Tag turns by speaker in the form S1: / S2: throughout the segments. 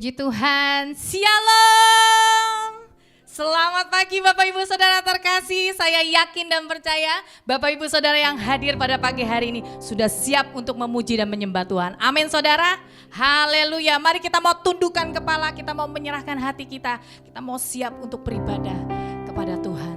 S1: Puji Tuhan, Shalom. Selamat pagi Bapak Ibu Saudara terkasih. Saya yakin dan percaya Bapak Ibu Saudara yang hadir pada pagi hari ini sudah siap untuk memuji dan menyembah Tuhan. Amin saudara, haleluya. Mari kita mau tundukkan kepala, kita mau menyerahkan hati kita mau siap untuk beribadah kepada Tuhan.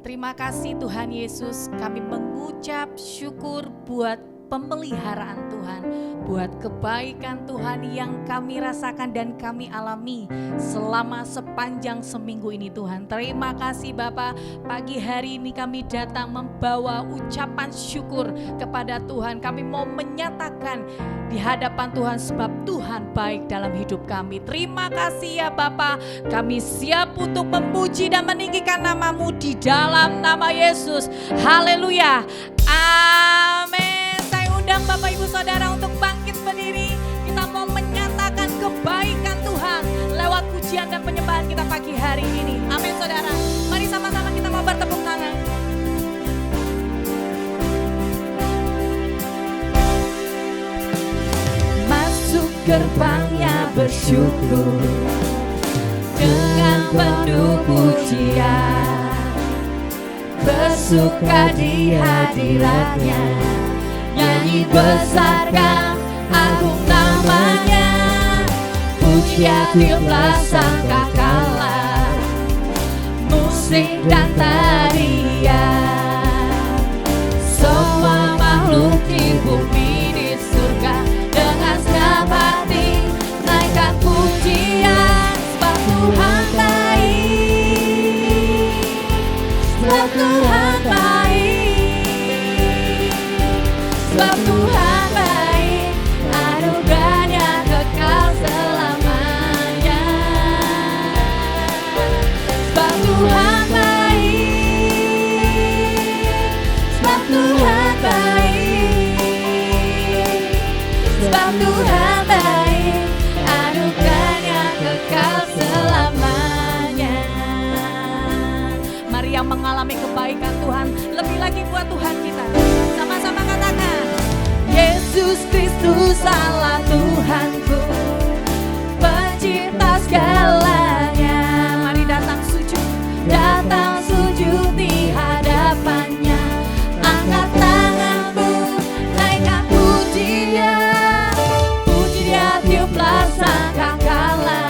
S1: Terima kasih Tuhan Yesus, kami mengucap syukur buat pemeliharaan Tuhan, buat kebaikan Tuhan yang kami rasakan dan kami alami selama sepanjang seminggu ini Tuhan. Terima kasih Bapa, pagi hari ini kami datang membawa ucapan syukur kepada Tuhan. Kami mau menyatakan di hadapan Tuhan sebab Tuhan baik dalam hidup kami. Terima kasih ya Bapa, kami siap untuk memuji dan meninggikan nama-Mu di dalam nama Yesus. Haleluya, amin. Undang Bapak Ibu Saudara untuk bangkit berdiri. Kita mau menyatakan kebaikan Tuhan lewat pujian dan penyembahan kita pagi hari ini. Amin saudara. Mari sama-sama kita mau bertepuk tangan. Masuk gerbangnya bersyukur dengan penuh pujian, bersuka di hadiratnya, nyanyi besarkan agung namanya, pujian tiuplah sangkakala, musik dan tarian, semua makhluk di bumi di surga dengan senang hati naikkan pujian, sebab Tuhan baik, sebab Tuhan baik. Sebab Tuhan baik, anugerahnya kekal selamanya. Sebab Tuhan baik, sebab Tuhan baik, sebab Tuhan baik, anugerahnya kekal selamanya. Mari yang mengalami kebaikan Tuhan, lebih lagi buat Tuhan kita. Sama-sama katakan, Yesus Kristus Allah Tuhanku, pencipta segalanya. Mari datang sujud di hadapannya. Angkat tanganmu, naikkan pujian, puji Dia tiuplah sangkakala,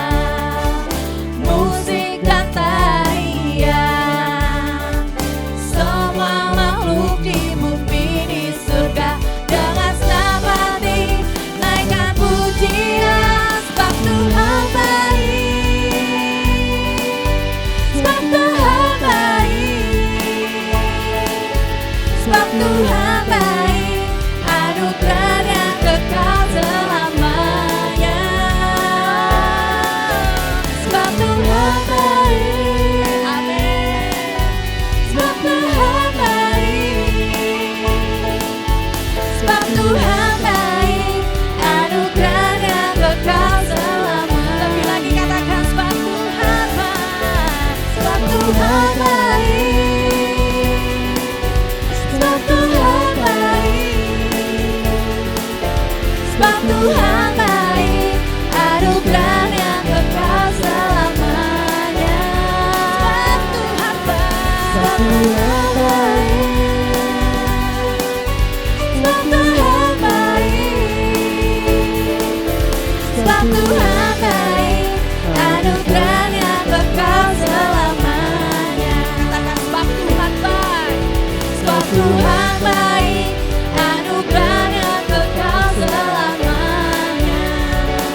S1: musik dan tarian, semua makhluk di bumi di surga dengan senang hati naikkan pujian, sebab Tuhan baik, sebab Tuhan baik, sebab Tuhan baik, anugerahnya kekal selamanya. Sebab Tuhan baik, amin. Sebab Tuhan baik, sebab Tuhan baik, anugerahnya kekal selamanya. Lebih lagi katakan, sebab Tuhan baik, sebab Tuhan baik, sebab Tuhan baik, sebab Tuhan baik, anugerahnya kekal selamanya. Sebab Tuhan baik, sebab Tuhan baik, sebab Tuhan baik, anugerahnya kekal selamanya. Katakan, sebab Tuhan baik, sebab Tuhan baik, anugerahnya kekal selamanya.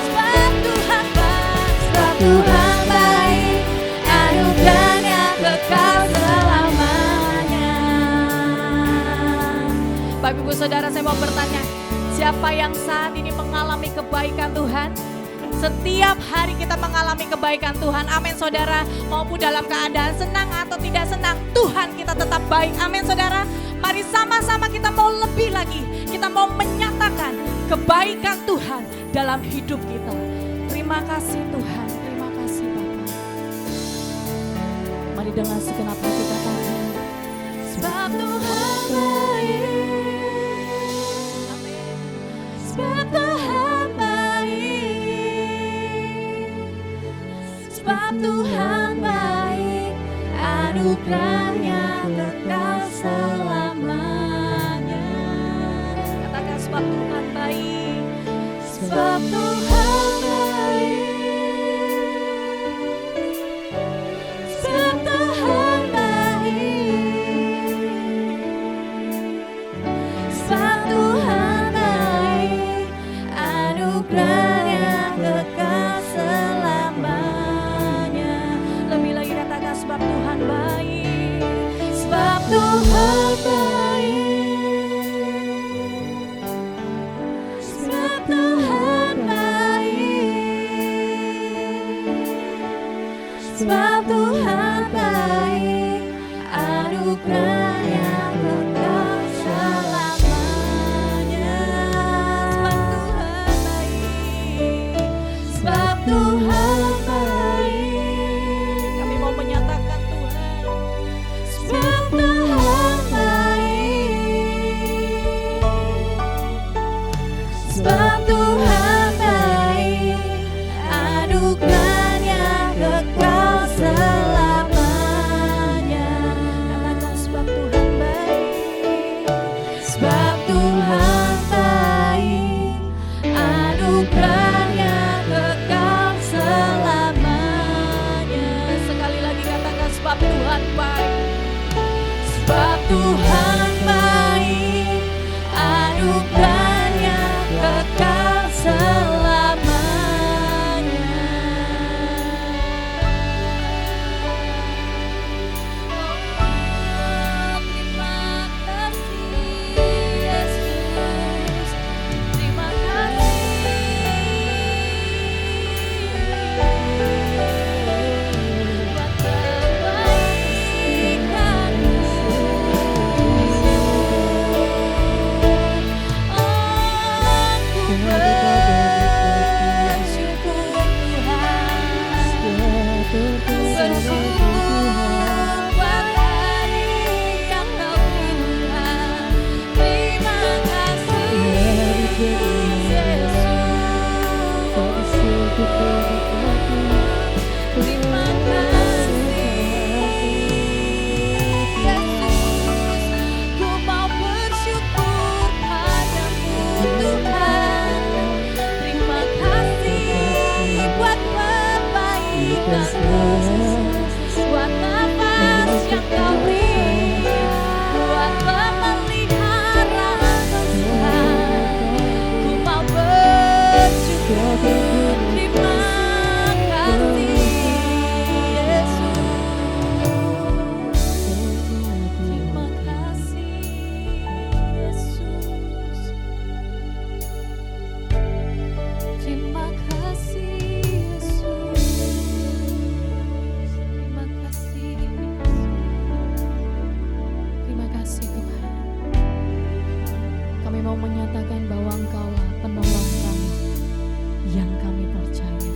S1: Sebab Tuhan baik, sebab Tuhan baik, anugerahnya kekal selamanya. Bapak Ibu Saudara, saya mau bertanya, siapa yang saat ini mengalami kebaikan Tuhan? Setiap hari kita mengalami kebaikan Tuhan. Amin saudara. Maupun dalam keadaan senang atau tidak senang, Tuhan kita tetap baik. Amin saudara. Mari sama-sama kita mau lebih lagi. Kita mau menyatakan kebaikan Tuhan dalam hidup kita. Terima kasih Tuhan. Terima kasih Bapak. Mari dengan segenap hati katakan, sebab Tuhan baik. Amin. Sebab Tuhan baik. anugerahnya kekal selamanya. Katakan sebab Tuhan baik, sebab Tuhan baik, sebab Tuhan baik, sebab Tuhan baik, anugerahnya kekal selamanya. Lebih lagi katakan sebab Tuhan baik, sebab Tuhan baik, sebab Tuhan baik, sebab Tuhan baik, anugerahnya kekal selamanya. Sebab Tuhan baik, kami mau menyatakan Tuhan, sebab Tuhan baik, sebab Tuhan baik, anugerahnya kekal selamanya. Katakan sebab Tuhan baik, sebab Tuhan baik, anugerahnya kekal selamanya. Sekali lagi katakan sebab Tuhan baik, sebab Tuhan baik, anugerahnya kekal selamanya. Oh, terima kasih Yesus, terima kasih buat kebaikan-Mu. Aku bersyukur Tuhan, bersyukur buat hari yang Kau berikan. Terima kasih Yesus, terima kasih Yesus. Ku mau bersyukur padamu Tuhan. Terima kasih buat kebaikan-Mu, buat nafas yang Kau beri, buat pemeliharaan Tuhan. Ku mau bersyukur. Terima kasih Yesus, terima kasih Yesus, terima kasih Yesus, terima kasih Yesus, terima kasih Tuhan. Kami mau menyatakan bahwa Engkaulah penolong kami yang kami percaya.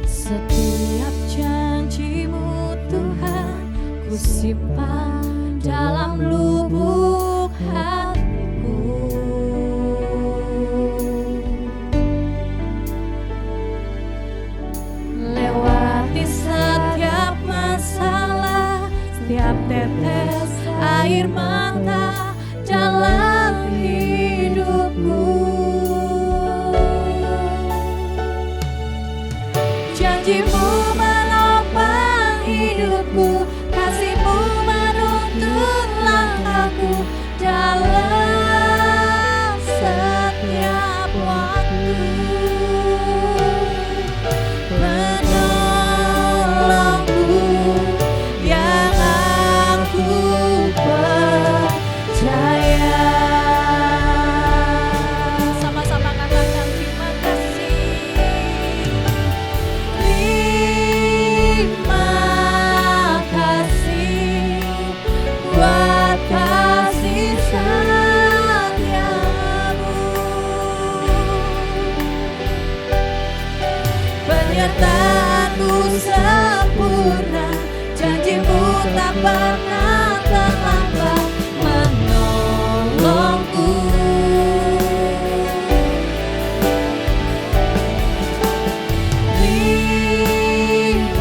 S1: Setiap janji-Mu Tuhan, ku simpan dalam lubuk hatiku. Lewati setiap masalah, setiap tetes air mata dalam hidupku. Janji-Mu menopang hidupku, kasih-Mu menuntun langkahku dalam setiap waktu. Menolongku yang aku percaya. Sama-sama katakan terima kasih. Terima kasih buat kasih setiamu. Penyertaan-Mu sempurna, janji-Mu tak pernah terlambat menolongku. Terima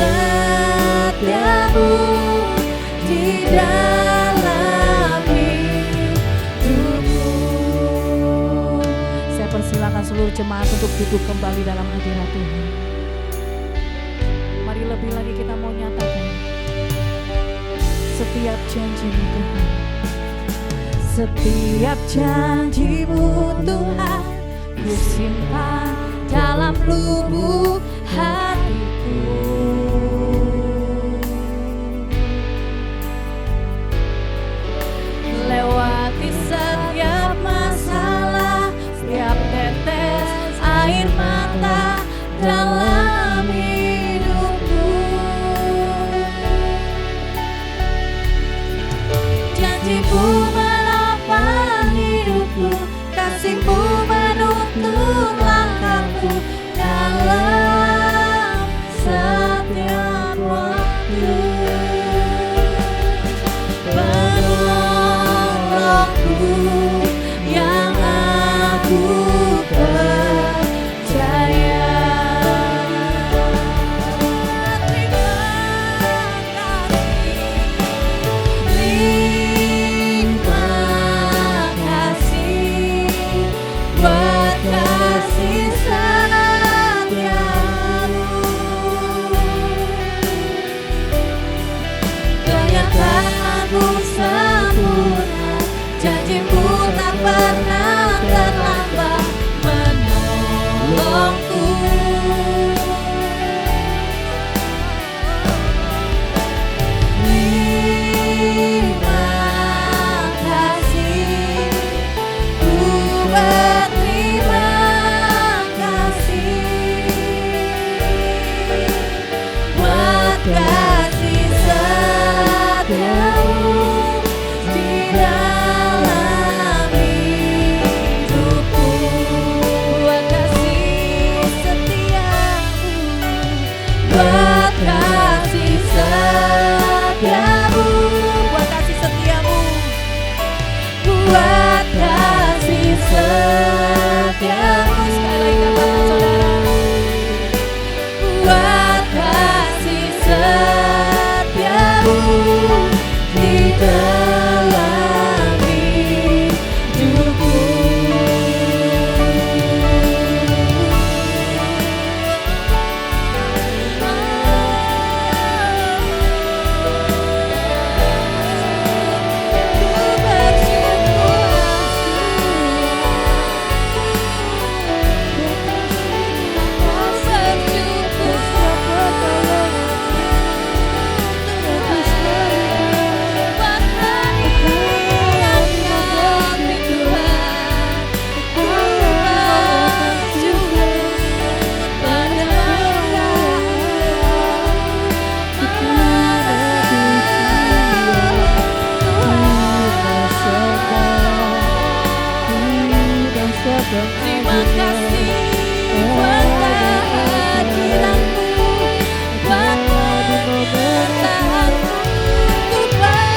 S1: setiamu di dalam hidupku. Saya persilakan seluruh jemaat untuk duduk kembali dalam hadirat Tuhan. Mari lebih lagi kita mau nyatakan setiap janji-Mu Tuhan. Setiap janji-Mu Tuhan ku simpan dalam lubuk hatiku. Lewati setiap masalah, setiap tetes air mata dalam hidupku. Janji-Mu menopang hidupku, kasih-Mu menuntun langkahku dalam setiap waktu. Penolongku yang aku percaya. Terima kasih buat kasih setiamu. Kenyataanmu sempurna, janji-Mu tak pernah terlambat menolongku. Terima kasih, ku berterima kasih buat kasih setiamu di dalam hidupku. Buat kasih setiamu, buat kasih setiamu, buat kasih setiamu, buat kasih setiamu. Sekali lagi katakan saudara, buat kasih setiamu di dalam hidupku. Terima kasih buat kehadiranmu, buat penyertaanmu. Ku bersyukur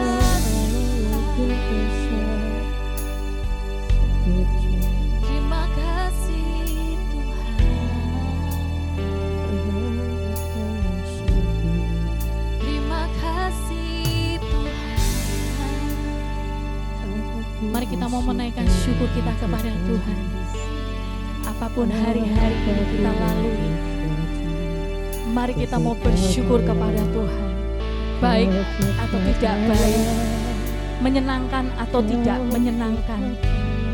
S1: Tuhan, ku bersyukur Terima kasih. Terima kasih Tuhan. Terima kasih Tuhan. Mari kita mau menaikkan syukur kita kepada Tuhan. Apapun hari-hari yang kita lalui, mari kita mau bersyukur kepada Tuhan. Baik atau tidak baik, menyenangkan atau tidak menyenangkan,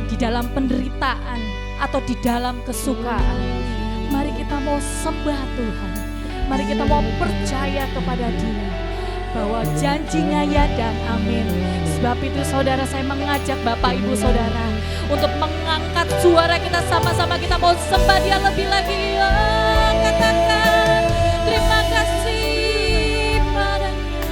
S1: di dalam penderitaan atau di dalam kesukaan, mari kita mau sembah Tuhan. Mari kita mau percaya kepada Dia bahwa janjinya ya dan amin. Sebab itu saudara, saya mengajak Bapak Ibu Saudara untuk mengangkat suara kita sama-sama, kita mau sembah Dia lebih lagi. Katakan terima kasih padanya.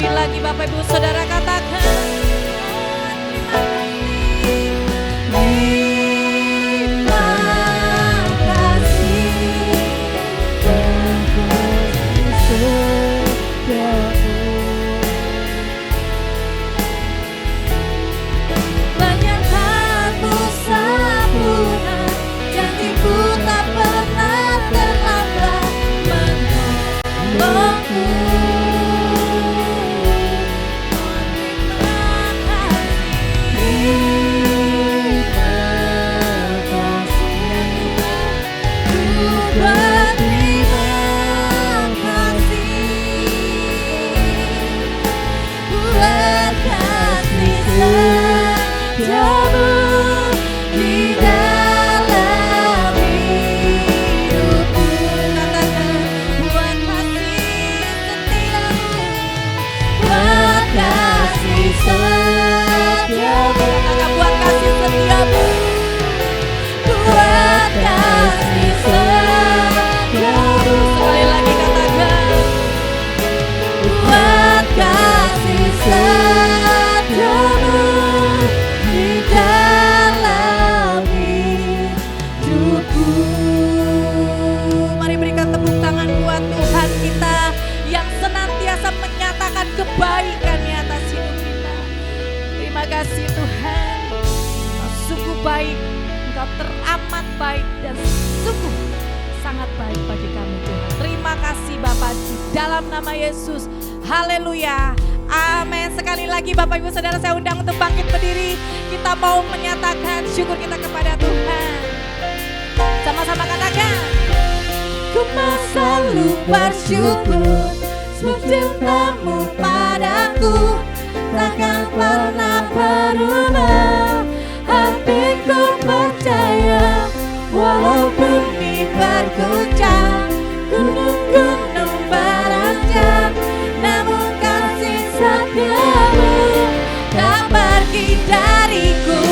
S1: Sekali lagi Bapak Ibu Saudara katakan, terima kasih. Menyertamu sempurna, janjimu tak pernah terlambat menolongku. Kebaikannya atas hidup kita. Terima kasih Tuhan, Engkau sungguh baik, Engkau teramat baik dan sungguh sangat baik bagi kami Tuhan. Terima kasih Bapak di dalam nama Yesus. Haleluya. Amin. Sekali lagi Bapak Ibu Saudara saya undang untuk bangkit berdiri. Kita mau menyatakan syukur kita kepada Tuhan. Sama-sama katakan, ku mau selalu bersyukur, sebab cintamu padaku takkan pernah berubah. Hatiku percaya, walau bumi berguncang, gunung-gunung beranjak, namun kasih setiamu tak pergi dariku.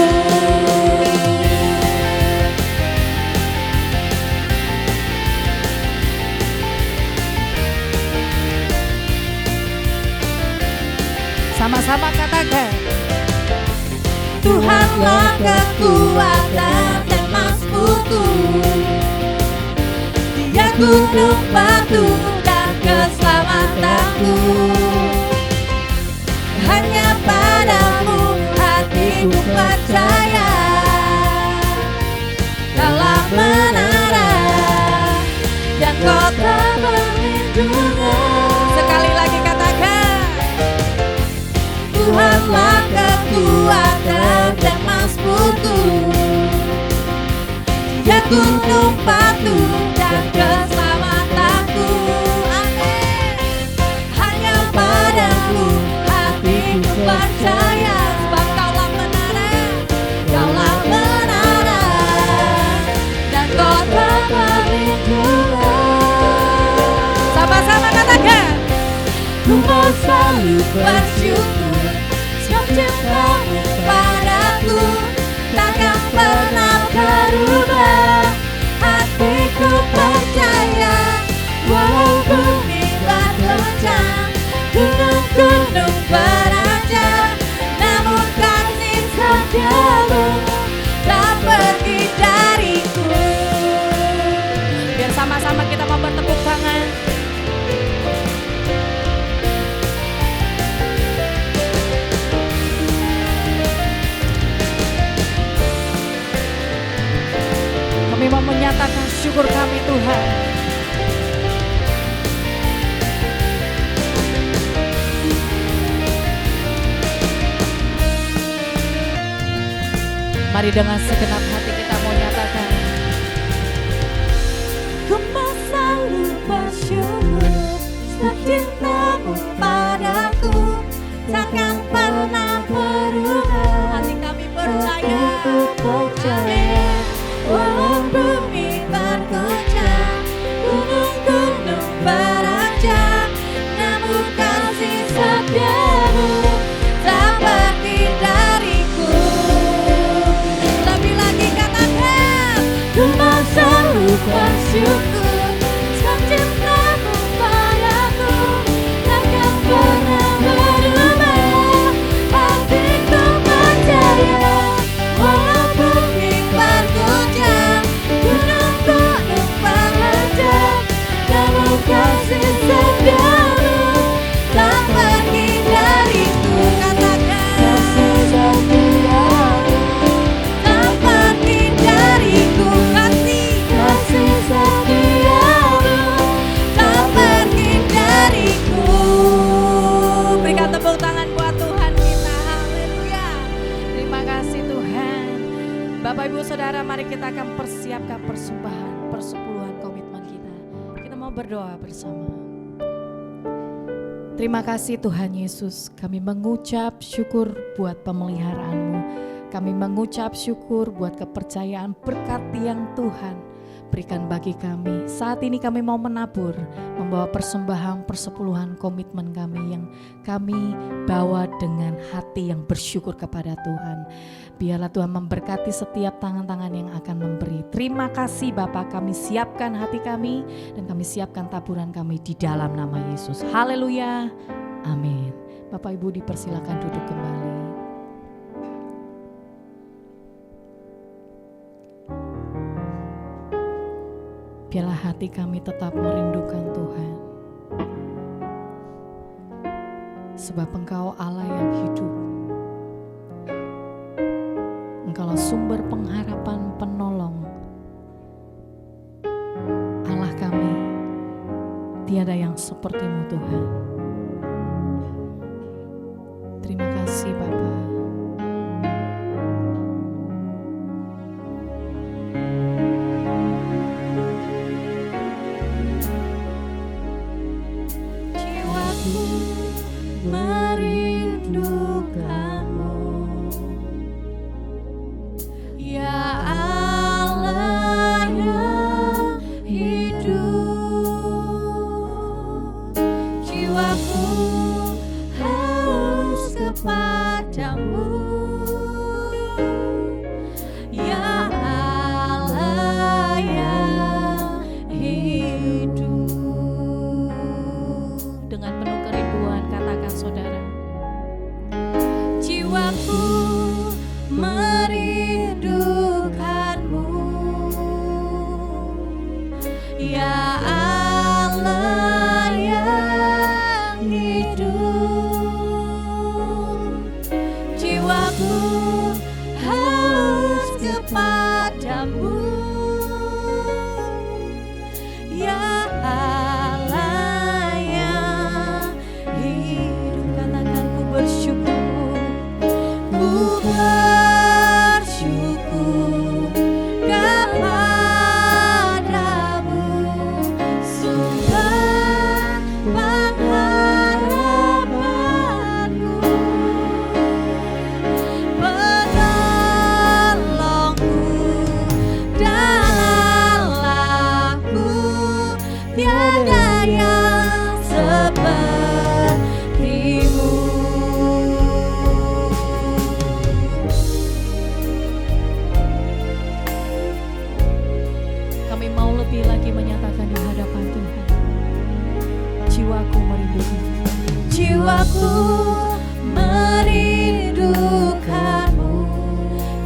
S1: Sama-sama katakan, Tuhanlah kekuatan dan maskutu, Dia gunung batu dan keselamatanku. Hanya padamu hatiku percaya, dalam menara dan kota perlindungan. Sekali lagi katakan, Tuhanlah kekuatan dan maskutu, Dia gunung batu dan keselamatanku. Amin. Hanya padamu hatiku percaya, sebab Kaulah menara, Kaulah menara dan kota perlindungan. Sama-sama katakan, ku mau selalu bersyukur, sebab cintamu padaku takkan pernah berubah. Hatiku percaya, walau bumi berguncang, gunung-gunung beranjak, namun kasih setiamu tak pergi dariku. Biar sama-sama kita mau bertepuk tangan. Kami mau menyatakan syukur kami Tuhan. Mari dengan segenap hati kita mau nyatakan, ku mau selalu bersyukur, sebab cintamu padaku takkan pernah berubah. Hati kami percaya, walau bumi berguncang, gunung-gunung beranjak, namun kasih setiamu tak pergi dariku. Lebih lagi katakan, ku mau selalu bersyukur, sebab cintamu padaku takkan pernah berubah. Saudara, mari kita akan persiapkan persembahan, persepuluhan komitmen kita. Kita mau berdoa bersama. Terima kasih Tuhan Yesus, kami mengucap syukur buat pemeliharaan-Mu. Kami mengucap syukur buat kepercayaan berkat yang Tuhan berikan bagi kami. Saat ini kami mau menabur, membawa persembahan persepuluhan komitmen kami yang kami bawa dengan hati yang bersyukur kepada Tuhan. Biarlah Tuhan memberkati setiap tangan-tangan yang akan memberi. Terima kasih Bapa, kami siapkan hati kami dan kami siapkan taburan kami di dalam nama Yesus. Haleluya, amin. Bapak Ibu dipersilakan duduk kembali. Biarlah hati kami tetap merindukan Tuhan. Sebab Engkau Allah yang hidup. Engkaulah sumber pengharapan penolong. Allah kami, tiada yang seperti-Mu Tuhan. Terima kasih Bapa.
S2: Merindukanmu, ya Allah yang hidup. Jiwaku haus kepadamu, ya Allah yang hidup.
S1: Dengan penuh kerinduan katakan saudara.
S2: Jiwaku merindukanmu, ya Allah yang hidup. Jiwaku haus kepadamu, ya Allah yang hidup. Katakan ku bersyukur. Ku bersyukur kepadamu, sumber pengharapanku, penolongku dalamku, tiada yang seperti-Mu.
S1: Lebih lagi menyatakan di hadapan Tuhan. Jiwaku merindukan.
S2: Jiwaku merindukanmu,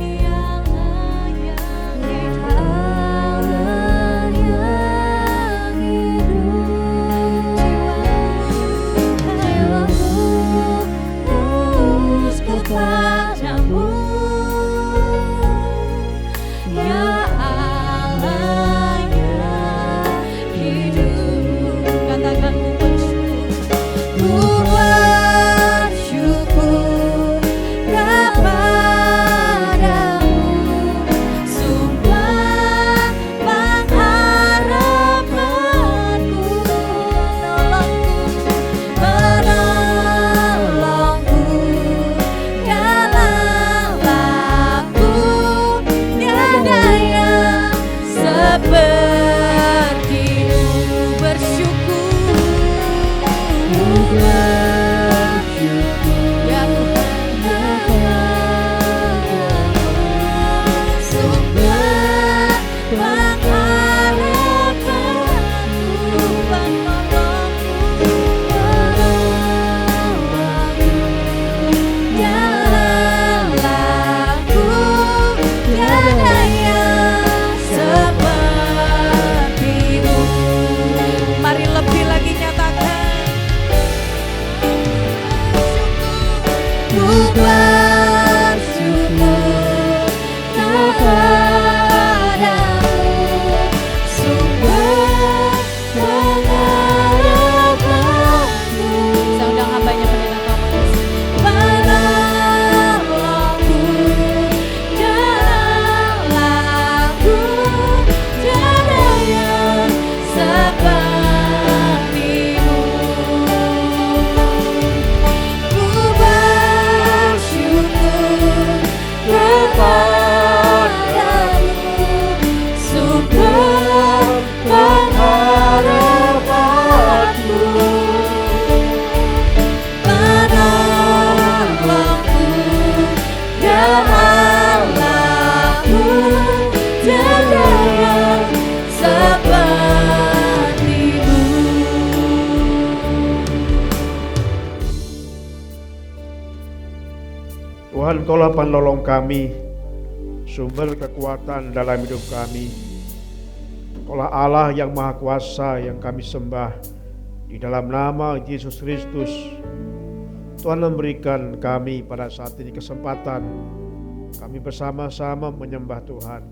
S2: ya Allah yang hidup. Allah yang hidup. Jiwaku haus kepadamu, ya
S3: Tuhan, Engkaulah penolong kami, sumber kekuatan dalam hidup kami. Engkaulah Allah yang Maha Kuasa yang kami sembah. Di dalam nama Yesus Kristus, Tuhan memberikan kami pada saat ini kesempatan kami bersama-sama menyembah Tuhan.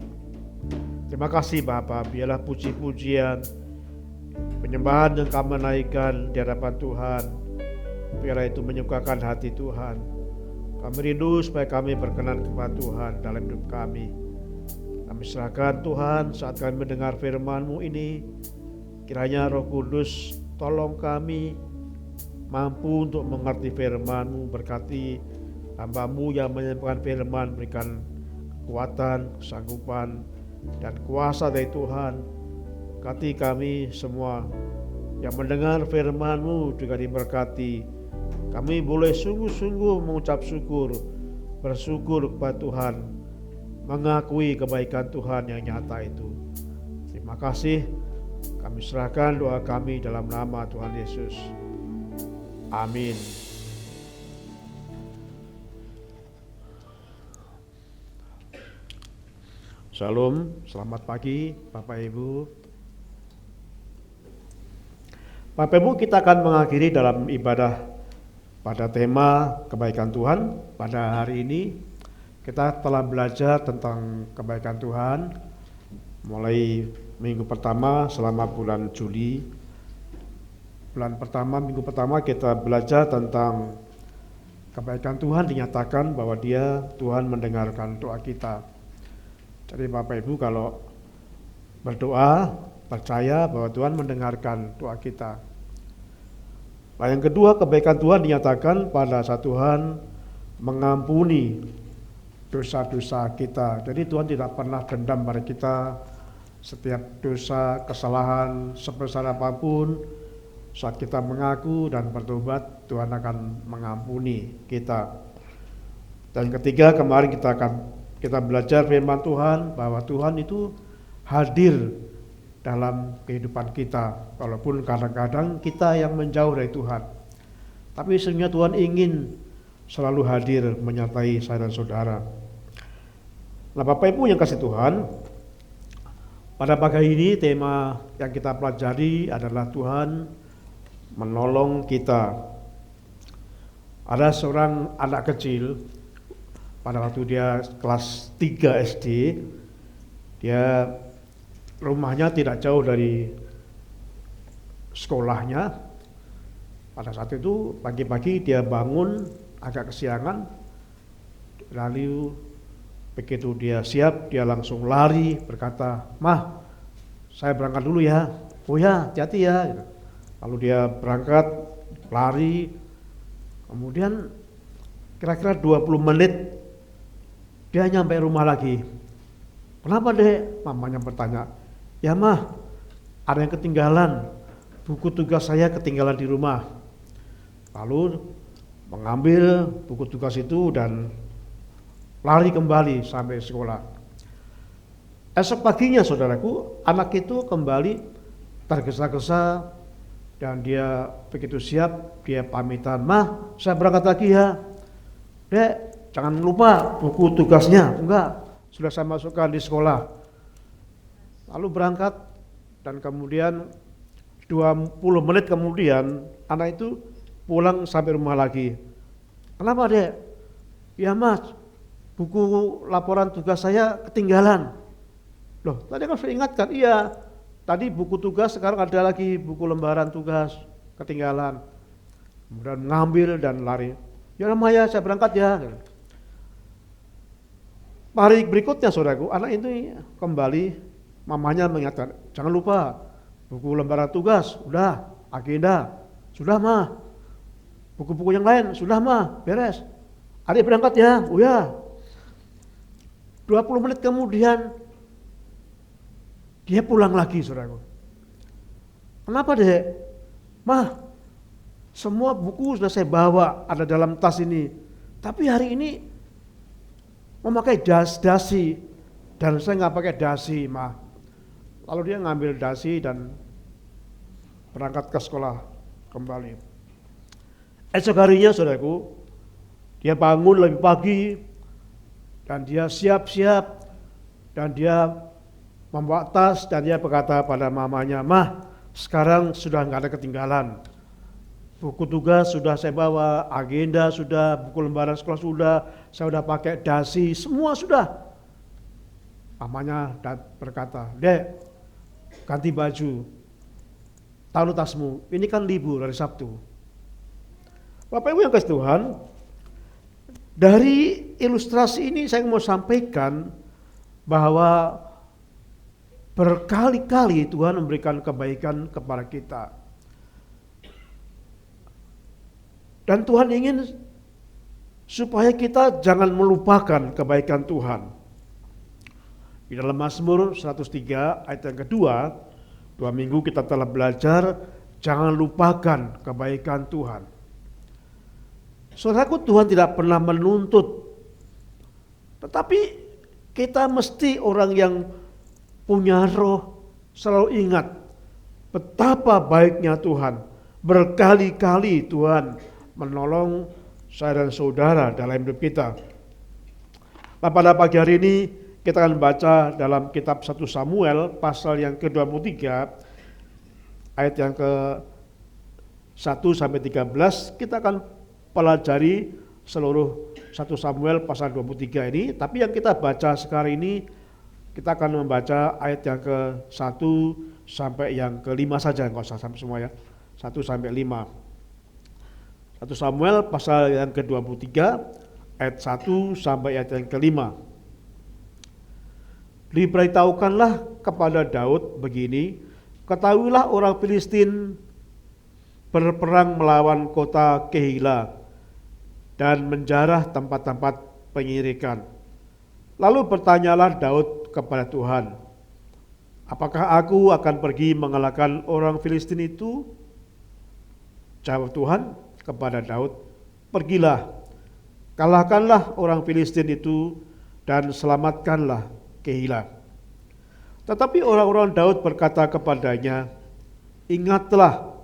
S3: Terima kasih Bapa, biarlah puji-pujian, penyembahan yang kami naikkan di hadapan Tuhan, biarlah itu menyukakan hati Tuhan. Kami rindu supaya kami berkenan kepada Tuhan dalam hidup kami. Kami serahkan Tuhan saat kami mendengar firman-Mu ini, kiranya Roh Kudus tolong kami mampu untuk mengerti firman-Mu, berkati hamba-Mu yang menyampaikan firman, berikan kekuatan, kesanggupan, dan kuasa dari Tuhan. Berkati kami semua yang mendengar firman-Mu juga diberkati. Kami boleh sungguh-sungguh mengucap syukur, bersyukur kepada Tuhan, mengakui kebaikan Tuhan yang nyata itu. Terima kasih. Kami serahkan doa kami dalam nama Tuhan Yesus. Amin. Shalom, selamat pagi Bapak Ibu. Bapak Ibu, kita akan mengakhiri dalam ibadah pada tema kebaikan Tuhan. Pada hari ini kita telah belajar tentang kebaikan Tuhan mulai minggu pertama selama bulan Juli. Minggu pertama kita belajar tentang kebaikan Tuhan, dinyatakan bahwa Tuhan mendengarkan doa kita. Jadi Bapak Ibu kalau berdoa, percaya bahwa Tuhan mendengarkan doa kita. Nah, yang kedua, kebaikan Tuhan dinyatakan pada saat Tuhan mengampuni dosa-dosa kita. Jadi Tuhan tidak pernah dendam pada kita. Setiap dosa, kesalahan sebesar apapun, saat kita mengaku dan bertobat, Tuhan akan mengampuni kita. Dan ketiga, kemarin kita belajar firman Tuhan bahwa Tuhan itu hadir dalam kehidupan kita, walaupun kadang-kadang kita yang menjauh dari Tuhan. Tapi sesungguhnya Tuhan ingin selalu hadir menyertai saya dan saudara. Nah Bapak Ibu yang kasih Tuhan, pada pagi ini tema yang kita pelajari adalah Tuhan menolong kita. Ada seorang anak kecil, pada waktu dia kelas 3 SD, dia rumahnya tidak jauh dari sekolahnya. Pada saat itu pagi-pagi dia bangun agak kesiangan, lalu begitu dia siap dia langsung lari berkata, "Mah, saya berangkat dulu ya." "Oh ya, hati-hati ya." Lalu dia berangkat lari, kemudian kira-kira 20 menit dia nyampe rumah lagi. "Kenapa Dek?" Mamanya bertanya. "Ya Mah, ada yang ketinggalan, buku tugas saya ketinggalan di rumah." Lalu mengambil buku tugas itu dan lari kembali sampai sekolah. Esok paginya saudaraku, anak itu kembali tergesa-gesa dan dia begitu siap, dia pamitan, "Mah, saya berangkat lagi ya." "Dek, jangan lupa buku tugasnya." "Enggak, sudah saya masukkan di sekolah." Lalu berangkat dan kemudian 20 menit kemudian anak itu pulang sampai rumah lagi. "Kenapa Dek?" "Ya Mas, buku laporan tugas saya ketinggalan." "Loh, tadi kan saya ingatkan." "Iya, tadi buku tugas, sekarang ada lagi buku lembaran tugas ketinggalan." Kemudian ngambil dan lari. "Ya Maya, saya berangkat ya." Hari berikutnya saudaraku, anak itu kembali. Mamanya mengingatkan, "Jangan lupa buku lembaran tugas, udah, agenda, sudah Mah. Buku-buku yang lain, sudah Mah, beres. Adik berangkat ya." "Oh ya." 20 menit kemudian dia pulang lagi saudaraku. "Kenapa Dek?" "Mah, semua buku sudah saya bawa, ada dalam tas ini. Tapi hari ini memakai dasi dan saya nggak pakai dasi Mah." Lalu dia ngambil dasi dan berangkat ke sekolah kembali. Esok harinya saudaraku, Dia bangun lebih pagi dan dia siap-siap dan dia membawa tas dan dia berkata pada mamanya, "Mah, sekarang sudah nggak ada ketinggalan. Buku tugas sudah saya bawa, agenda sudah, buku lembaran sekolah sudah, saya sudah pakai dasi, semua sudah." Mamanya berkata, "Dek, ganti baju, taruh tasmu, ini kan libur hari Sabtu." Bapak Ibu yang kasih Tuhan, dari ilustrasi ini saya mau sampaikan bahwa berkali-kali Tuhan memberikan kebaikan kepada kita. Dan Tuhan ingin supaya kita jangan melupakan kebaikan Tuhan. Di dalam Mazmur 103 ayat yang kedua, 2 minggu kita telah belajar, jangan lupakan kebaikan Tuhan. Saudaraku, Tuhan tidak pernah menuntut, tetapi kita mesti orang yang punya roh selalu ingat betapa baiknya Tuhan. Berkali-kali Tuhan menolong saya dan saudara dalam hidup kita. Nah, pada pagi hari ini kita akan baca dalam kitab 1 Samuel pasal yang ke-23 ayat yang ke-1 sampai 13. Kita akan pelajari seluruh 1 Samuel pasal 23 ini, tapi yang kita baca sekarang ini kita akan membaca ayat yang ke-1 sampai yang ke-5 saja, enggak usah sampai semua ya. 1 sampai 5. 1 Samuel pasal yang ke-23 ayat 1 sampai ayat yang ke-5. Diberitahukanlah kepada Daud begini, ketahuilah orang Filistin berperang melawan kota Kehila dan menjarah tempat-tempat pengirikan. Lalu bertanyalah Daud kepada Tuhan, apakah aku akan pergi mengalahkan orang Filistin itu? Jawab Tuhan kepada Daud, pergilah, kalahkanlah orang Filistin itu dan selamatkanlah Kehila. Tetapi orang-orang Daud berkata kepadanya, ingatlah,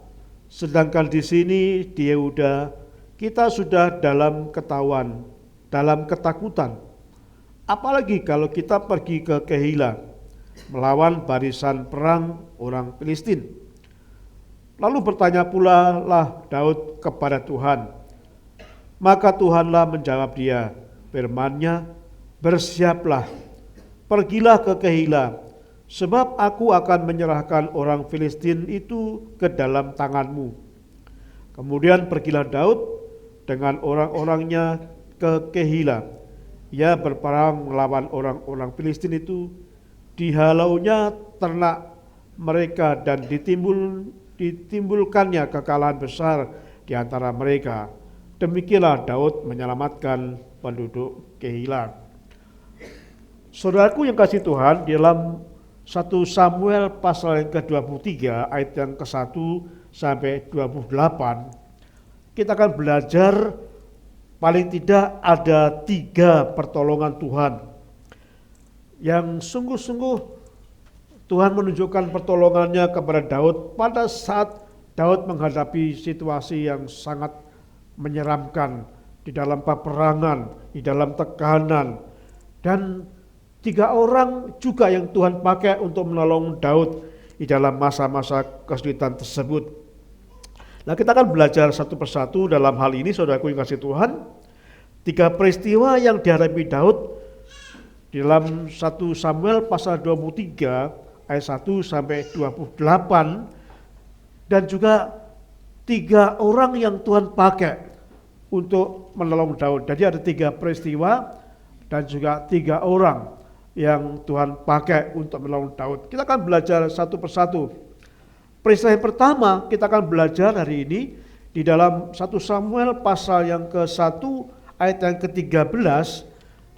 S3: sedangkan di sini di Yehuda kita sudah dalam ketahuan, dalam ketakutan. Apalagi kalau kita pergi ke Kehila melawan barisan perang orang Filistin. Lalu bertanya pula lah Daud kepada Tuhan. Maka Tuhanlah menjawab dia, firman-Nya, bersiaplah, pergilah ke Kehila, sebab aku akan menyerahkan orang Filistin itu ke dalam tanganmu. Kemudian pergilah Daud dengan orang-orangnya ke Kehila. Ia berperang melawan orang-orang Filistin itu. Dihalaunya ternak mereka dan ditimbulkannya kekalahan besar di antara mereka. Demikianlah Daud menyelamatkan penduduk Kehila. Saudaraku yang kasih Tuhan, di dalam 1 Samuel pasal yang ke-23 ayat yang ke-1 sampai 28, kita akan belajar paling tidak ada 3 pertolongan Tuhan yang sungguh-sungguh Tuhan menunjukkan pertolongannya kepada Daud pada saat Daud menghadapi situasi yang sangat menyeramkan di dalam peperangan, di dalam tekanan, dan 3 orang juga yang Tuhan pakai untuk menolong Daud di dalam masa-masa kesulitan tersebut. Nah, kita akan belajar satu persatu dalam hal ini, saudaraku yang kasih Tuhan. 3 peristiwa yang dihadapi Daud di dalam 1 Samuel pasal 23 ayat 1 sampai 28, dan juga 3 orang yang Tuhan pakai untuk menolong Daud. Jadi ada 3 peristiwa dan juga 3 orang yang Tuhan pakai untuk menolong Daud. Kita akan belajar satu persatu. Peristiwa yang pertama kita akan belajar hari ini di dalam 1 Samuel pasal yang ke-1 ayat yang ke-13.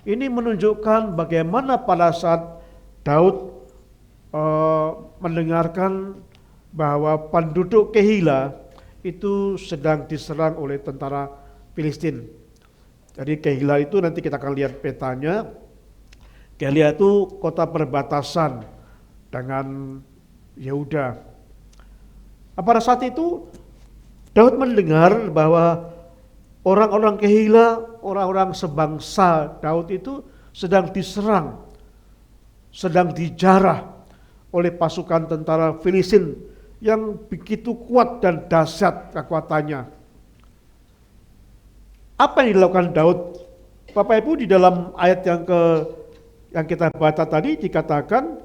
S3: Ini menunjukkan bagaimana pada saat Daud mendengarkan bahwa penduduk Kehila itu sedang diserang oleh tentara Filistin. Jadi Kehila itu nanti kita akan lihat petanya. Kehila itu kota perbatasan dengan Yehuda. Pada saat itu Daud mendengar bahwa orang-orang Kehila, orang-orang sebangsa Daud itu sedang diserang, sedang dijarah oleh pasukan tentara Filistin yang begitu kuat dan dahsyat kekuatannya. Apa yang dilakukan Daud? Bapak Ibu, di dalam ayat yang kita baca tadi dikatakan,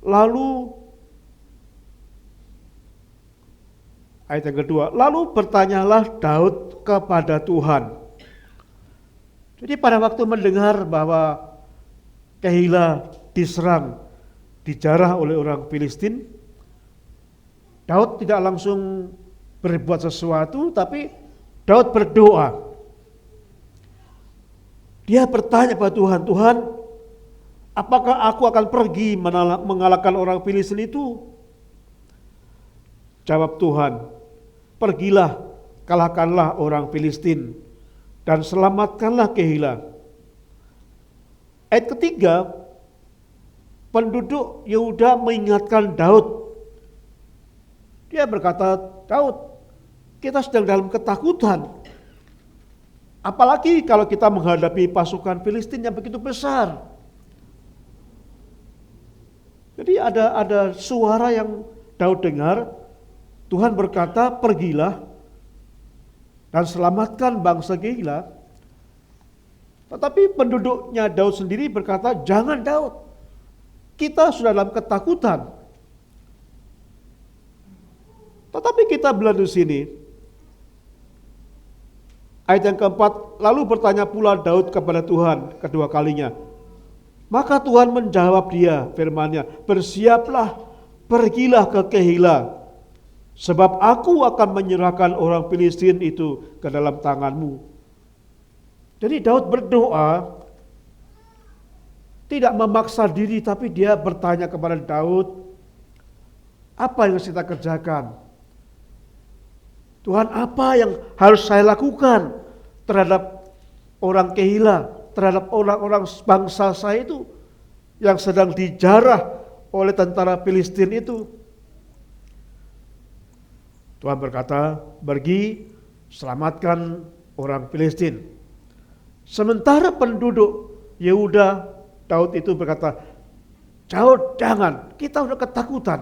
S3: lalu ayat yang kedua, lalu bertanyalah Daud kepada Tuhan. Jadi pada waktu mendengar bahwa Kehila diserang, dijarah oleh orang Filistin, Daud tidak langsung berbuat sesuatu, tapi Daud berdoa. Dia bertanya kepada Tuhan, Tuhan, apakah aku akan pergi mengalahkan orang Filistin itu? Jawab Tuhan, pergilah, kalahkanlah orang Filistin, dan selamatkanlah Kehila. Ayat ketiga, penduduk Yehuda mengingatkan Daud. Dia berkata, Daud, kita sedang dalam ketakutan. Apalagi kalau kita menghadapi pasukan Filistin yang begitu besar. Jadi ada suara yang Daud dengar. Tuhan berkata, pergilah dan selamatkan bangsa Kehila. Tetapi penduduknya Daud sendiri berkata, jangan Daud, kita sudah dalam ketakutan. Tetapi kita bilang di sini, ayat yang keempat, lalu bertanya pula Daud kepada Tuhan kedua kalinya. Maka Tuhan menjawab dia, firman-Nya, bersiaplah, pergilah ke Kehila, sebab aku akan menyerahkan orang Filistin itu ke dalam tanganmu. Jadi Daud berdoa, tidak memaksa diri, tapi dia bertanya kepada Daud, apa yang harus kita kerjakan? Tuhan, apa yang harus saya lakukan terhadap orang Kehila, terhadap orang-orang bangsa saya itu yang sedang dijarah oleh tentara Filistin itu? Tuhan berkata, pergi, selamatkan orang Filistin. Sementara penduduk Yehuda, Daud itu berkata, Daud jangan, kita udah ketakutan.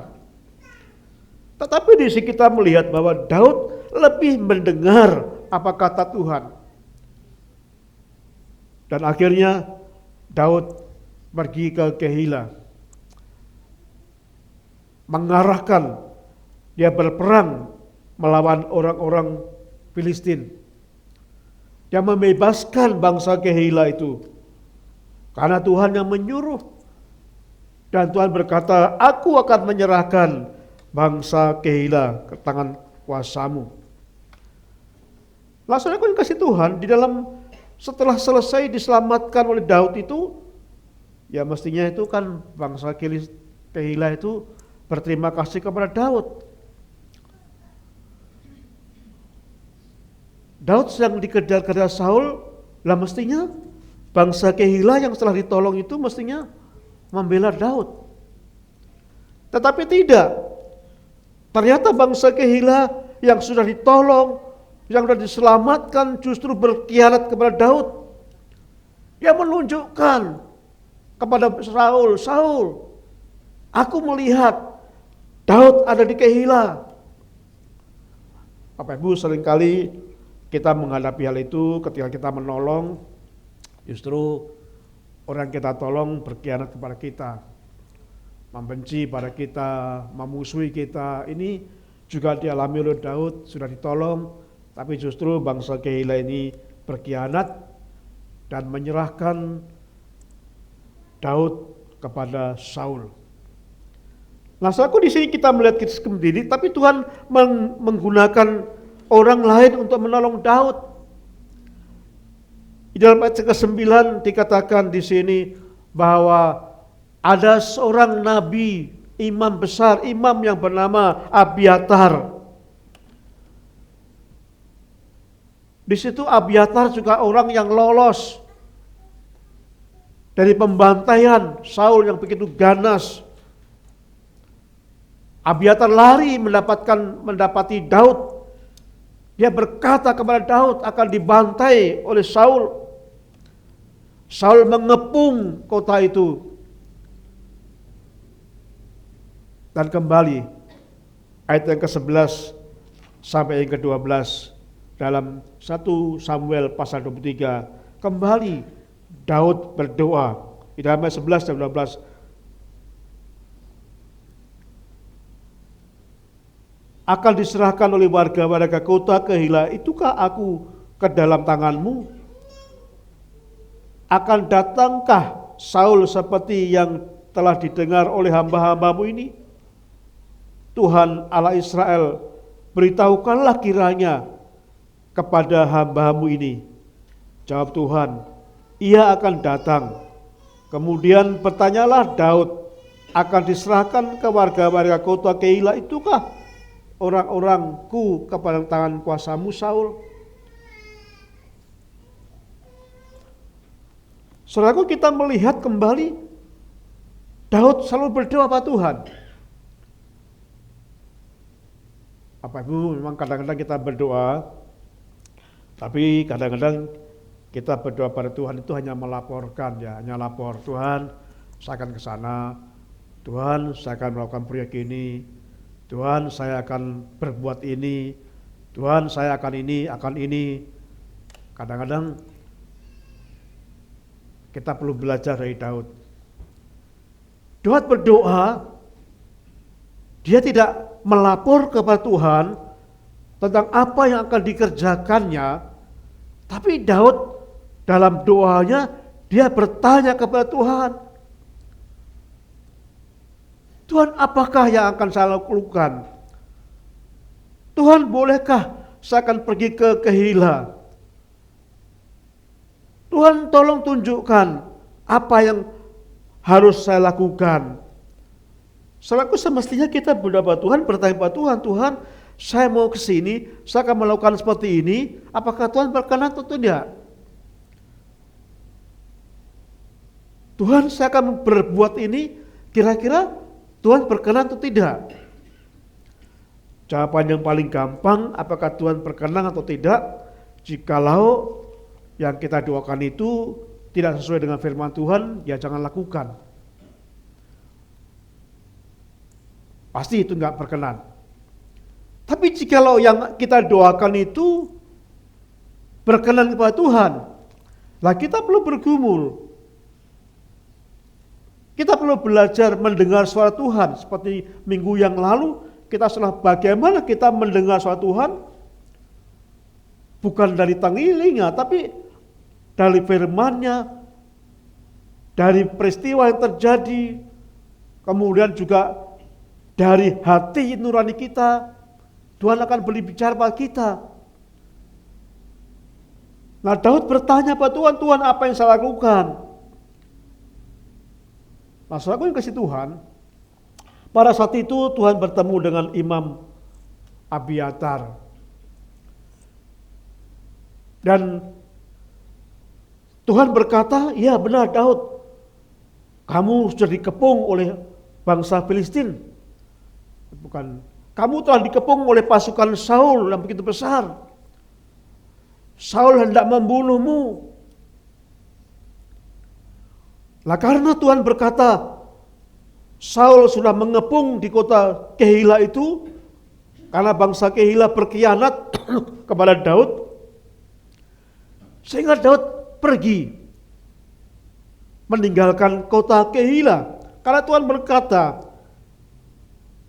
S3: Tetapi di sini kita melihat bahwa Daud lebih mendengar apa kata Tuhan. Dan akhirnya Daud pergi ke Kehila, mengarahkan dia berperang melawan orang-orang Filistin. Dia membebaskan bangsa Kehila itu karena Tuhan yang menyuruh. Dan Tuhan berkata, aku akan menyerahkan bangsa Kehila ke tangan kuasamu. Langsung aku kasih Tuhan di dalam, setelah selesai diselamatkan oleh Daud itu, ya mestinya itu kan bangsa Kehila itu berterima kasih kepada Daud. Daud sedang dikejar-kejar Saul, lah mestinya bangsa Kehila yang setelah ditolong itu mestinya membela Daud. Tetapi tidak. Ternyata bangsa Kehila yang sudah ditolong, yang sudah diselamatkan justru berkhianat kepada Daud. Dia menunjukkan kepada Saul, Saul, aku melihat Daud ada di Kehila. Bapak Ibu, seringkali kita menghadapi hal itu ketika kita menolong, justru orang kita tolong berkhianat kepada kita, membenci pada kita, memusuhi kita. Ini juga dialami oleh Daud, sudah ditolong, tapi justru bangsa Kehila ini berkhianat dan menyerahkan Daud kepada Saul. Nah, saudaraku, di sini kita melihat kisah sendiri, tapi Tuhan menggunakan orang lain untuk menolong Daud. Di dalam ayat ke-9 dikatakan di sini bahwa ada seorang nabi, imam besar, imam yang bernama Abiatar. Di situ Abiatar juga orang yang lolos dari pembantaian Saul yang begitu ganas. Abiatar lari mendapati Daud Dia berkata kepada Daud akan dibantai oleh Saul. Saul mengepung kota itu. Dan kembali ayat yang ke-11 sampai yang ke-12 dalam 1 Samuel pasal 23, kembali Daud berdoa. Di dalam ayat 11 dan 12, akan diserahkan oleh warga-warga kota Keila, itukah aku ke dalam tanganmu? Akan datangkah Saul seperti yang telah didengar oleh hamba-hambamu ini? Tuhan Allah Israel, beritahukanlah kiranya kepada hamba-Mu ini. Jawab Tuhan, ia akan datang. Kemudian bertanyalah Daud, akan diserahkan ke warga-warga kota Keila, itukah orang-orangku kepada tangan kuasamu Saul? Saudaraku, kita melihat kembali Daud selalu berdoa pada Tuhan. Bapak Ibu, memang kadang-kadang kita berdoa, tapi kadang-kadang kita berdoa pada Tuhan itu hanya melaporkan, ya, hanya lapor, Tuhan saya akan ke sana, Tuhan saya akan melakukan proyek ini, Tuhan saya akan berbuat ini, Tuhan saya akan ini. Kadang-kadang kita perlu belajar dari Daud. Daud berdoa, dia tidak melapor kepada Tuhan tentang apa yang akan dikerjakannya, tapi Daud dalam doanya dia bertanya kepada Tuhan, Tuhan, apakah yang akan saya lakukan? Tuhan, bolehkah saya akan pergi ke Keila? Tuhan, tolong tunjukkan apa yang harus saya lakukan. Selaku semestinya kita berdoa Tuhan, bertanya pada Tuhan, Tuhan, saya mau ke sini, saya akan melakukan seperti ini, apakah Tuhan berkenan atau tidak? Tuhan, saya akan berbuat ini, kira-kira Tuhan berkenan atau tidak? Jawaban yang paling gampang, apakah Tuhan berkenan atau tidak? Jikalau yang kita doakan itu tidak sesuai dengan firman Tuhan, ya jangan lakukan. Pasti itu enggak berkenan. Tapi jikalau yang kita doakan itu berkenan kepada Tuhan, lah kita perlu bergumul. Kita perlu belajar mendengar suara Tuhan. Seperti minggu yang lalu, kita setelah bagaimana kita mendengar suara Tuhan, bukan dari telinga, tapi dari firman-Nya, dari peristiwa yang terjadi, kemudian juga dari hati nurani kita. Tuhan akan berbicara pada kita. Nah, Daud bertanya pada Tuhan, Tuhan apa yang saya lakukan? Nah, saudaraku yang kasih Tuhan, pada saat itu Tuhan bertemu dengan Imam Abiatar. Dan Tuhan berkata, ya benar Daud, kamu sudah dikepung oleh bangsa Filistin. Bukan, kamu telah dikepung oleh pasukan Saul yang begitu besar. Saul hendak membunuhmu. Lah karena Tuhan berkata, Saul sudah mengepung di kota Keila itu, karena bangsa Keila berkhianat kepada Daud, sehingga Daud pergi meninggalkan kota Keila. Karena Tuhan berkata,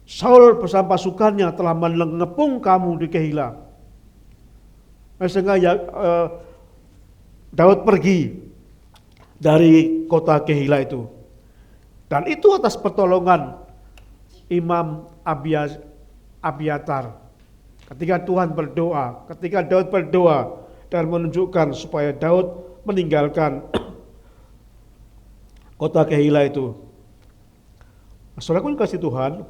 S3: Saul bersama pasukannya telah mengepung kamu di Keila. Sehingga Daud pergi dari kota Keila itu. Dan itu atas pertolongan Imam Abiatar. Ketika Tuhan berdoa, ketika Daud berdoa dan menunjukkan supaya Daud meninggalkan kota Keila itu. Saudaraku yang kasih Tuhan,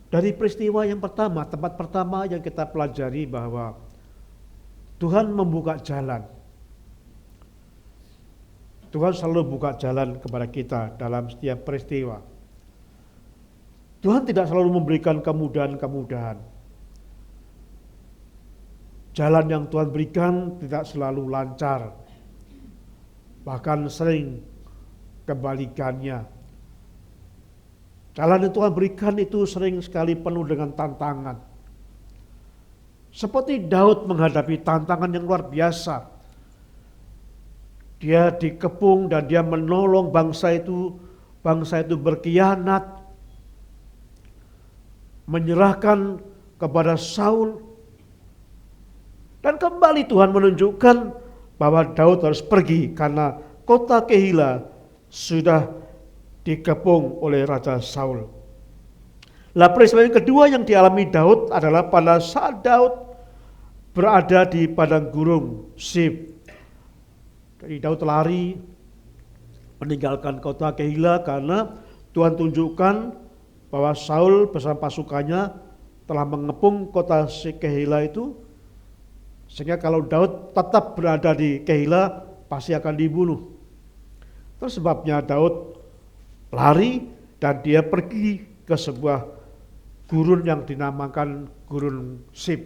S3: dari peristiwa yang pertama, tempat pertama yang kita pelajari bahwa Tuhan membuka jalan. Tuhan selalu buka jalan kepada kita dalam setiap peristiwa. Tuhan tidak selalu memberikan kemudahan-kemudahan. Jalan yang Tuhan berikan tidak selalu lancar. Bahkan sering kebalikannya. Jalan yang Tuhan berikan itu sering sekali penuh dengan tantangan. Seperti Daud menghadapi tantangan yang luar biasa. Dia dikepung dan dia menolong bangsa itu berkhianat, menyerahkan kepada Saul. Dan kembali Tuhan menunjukkan bahwa Daud harus pergi karena kota Keila sudah dikepung oleh Raja Saul. Nah, peristiwa yang kedua yang dialami Daud adalah pada saat Daud berada di padang gurun Sif. Jadi Daud lari meninggalkan kota Keila karena Tuhan tunjukkan bahwa Saul bersama pasukannya telah mengepung kota Keila itu, sehingga kalau Daud tetap berada di Keila pasti akan dibunuh. Terus sebabnya Daud lari dan dia pergi ke sebuah gurun yang dinamakan gurun Sif.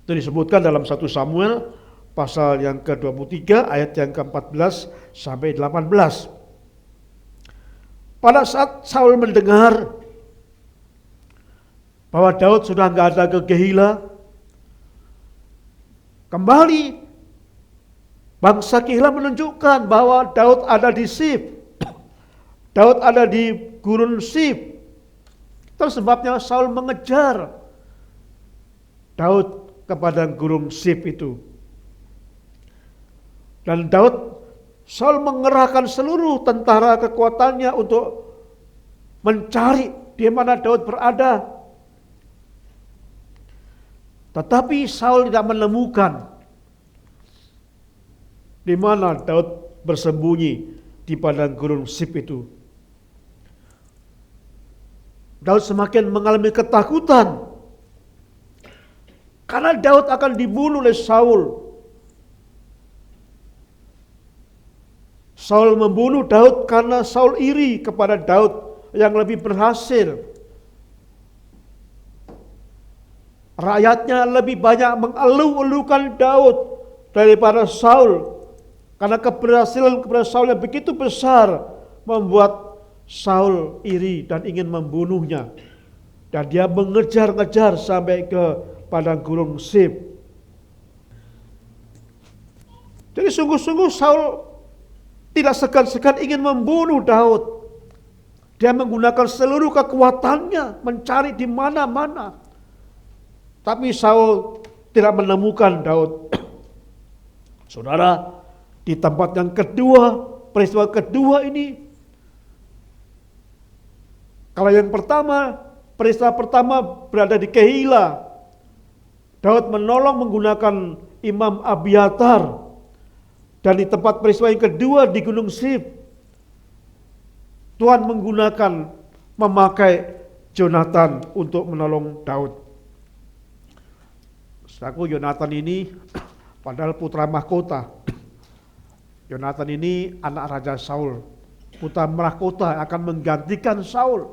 S3: Itu disebutkan dalam 1 Samuel pasal yang ke-23 ayat yang ke-14 sampai 18. Pada saat Saul mendengar bahwa Daud sudah enggak ada ke Keila, kembali bangsa Keila menunjukkan bahwa Daud ada di Sif. Daud ada di gurun Sif. Terus sebabnya Saul mengejar Daud kepada gurun Sif itu. Dan Saul mengerahkan seluruh tentara kekuatannya untuk mencari di mana Daud berada. Tetapi Saul tidak menemukan di mana Daud bersembunyi di padang gurun Sif itu. Daud semakin mengalami ketakutan karena Daud akan dibunuh oleh Saul. Saul membunuh Daud karena Saul iri kepada Daud yang lebih berhasil. Rakyatnya lebih banyak mengeluh-elukan Daud daripada Saul. Karena keberhasilan kepada Saul yang begitu besar membuat Saul iri dan ingin membunuhnya. Dan dia mengejar-ngejar sampai ke padang gurun Sif. Jadi sungguh-sungguh Saul tidak segan-segan ingin membunuh Daud. Dia menggunakan seluruh kekuatannya mencari di mana-mana. Tapi Saul tidak menemukan Daud. Saudara, di tempat yang kedua, peristiwa kedua ini, kalau yang pertama, peristiwa pertama berada di Keila. Daud menolong menggunakan Imam Abiatar. Dan di tempat peristiwa yang kedua di Gunung Sif, Tuhan memakai Jonatan untuk menolong Daud. Saudaraku, Jonatan ini padahal putra mahkota. Jonatan ini anak Raja Saul, putra mahkota akan menggantikan Saul.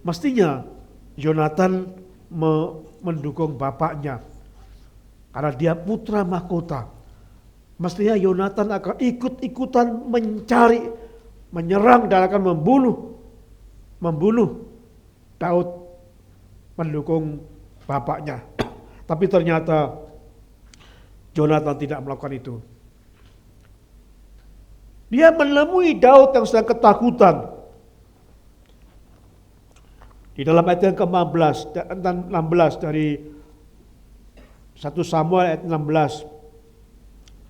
S3: Mestinya Jonatan mendukung bapaknya karena dia putra mahkota. Mestinya Yonatan akan ikut-ikutan mencari, menyerang dan akan membunuh Daud mendukung bapaknya. Tapi ternyata Jonatan tidak melakukan itu. Dia menemui Daud yang sedang ketakutan. Di dalam ayat yang ke-15 dan 16 dari 1 Samuel ayat 16.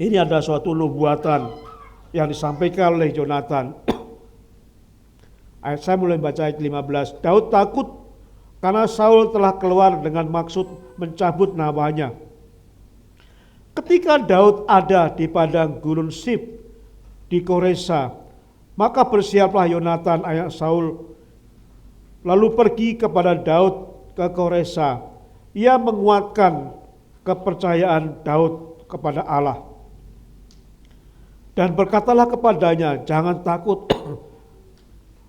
S3: Ini ada suatu nubuatan yang disampaikan oleh Jonatan. Saya mulai baca ayat 15. Daud takut karena Saul telah keluar dengan maksud mencabut nyawanya. Ketika Daud ada di padang gurun Sif di Koresa, maka bersiaplah Yonatan ayah Saul lalu pergi kepada Daud ke Koresa. Ia menguatkan kepercayaan Daud kepada Allah. Dan berkatalah kepadanya, jangan takut,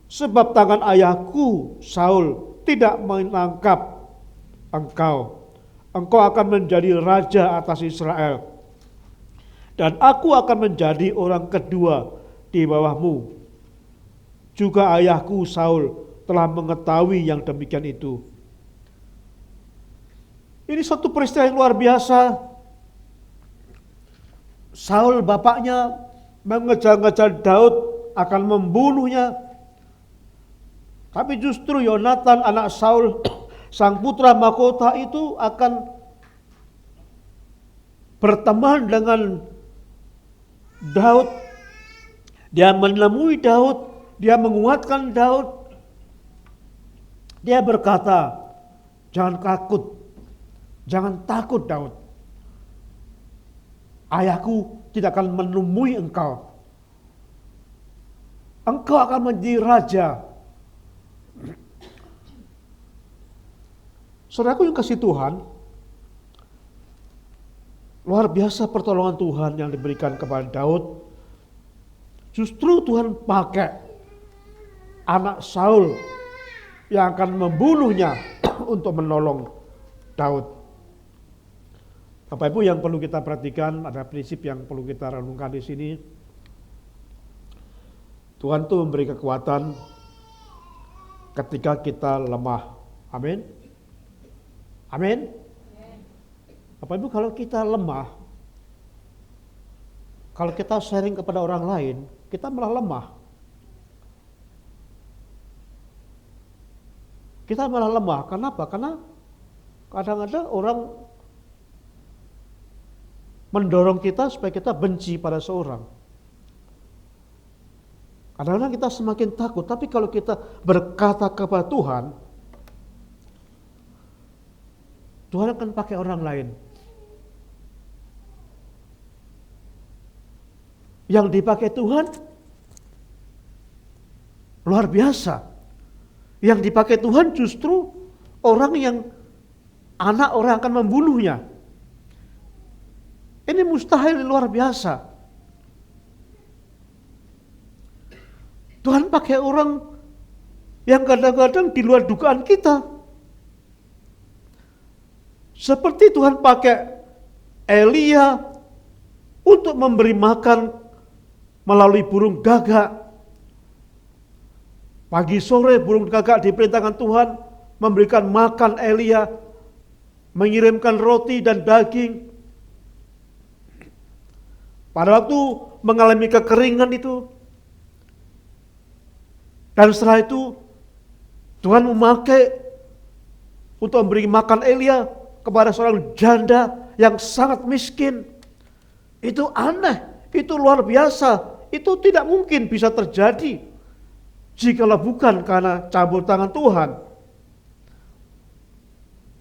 S3: sebab tangan ayahku Saul tidak menangkap engkau. Engkau akan menjadi raja atas Israel, dan aku akan menjadi orang kedua di bawahmu. Juga ayahku Saul telah mengetahui yang demikian itu. Ini suatu peristiwa yang luar biasa. Saul bapaknya mengejar-ngejar Daud akan membunuhnya. Tapi justru Yonatan anak Saul, sang putra mahkota itu akan berteman dengan Daud. Dia menemui Daud, dia menguatkan Daud. Dia berkata, jangan takut, jangan takut Daud. Ayahku tidak akan menemui engkau. Engkau akan menjadi raja. Saudaraku yang kasih Tuhan, luar biasa pertolongan Tuhan yang diberikan kepada Daud. Justru Tuhan pakai anak Saul yang akan membunuhnya untuk menolong Daud. Bapak Ibu, yang perlu kita perhatikan, ada prinsip yang perlu kita renungkan di sini. Tuhan itu memberi kekuatan ketika kita lemah. Amin. Amin. Bapak Ibu, kalau kita lemah, kalau kita sharing kepada orang lain, kita malah lemah. Kita malah lemah. Kenapa? Karena kadang-kadang orang mendorong kita supaya kita benci pada seorang. Kadang-kadang kita semakin takut. Tapi kalau kita berkata kepada Tuhan, Tuhan akan pakai orang lain. Yang dipakai Tuhan luar biasa. Yang dipakai Tuhan justru orang yang anak orang akan membunuhnya. Ini mustahil, luar biasa. Tuhan pakai orang yang kadang-kadang di luar dugaan kita. Seperti Tuhan pakai Elia untuk memberi makan melalui burung gagak. Pagi sore burung gagak diperintahkan Tuhan memberikan makan Elia, mengirimkan roti dan daging. Pada waktu mengalami kekeringan itu, dan setelah itu Tuhan memakai untuk memberi makan Elia kepada seorang janda yang sangat miskin. Itu aneh, itu luar biasa, itu tidak mungkin bisa terjadi jikalau bukan karena campur tangan Tuhan.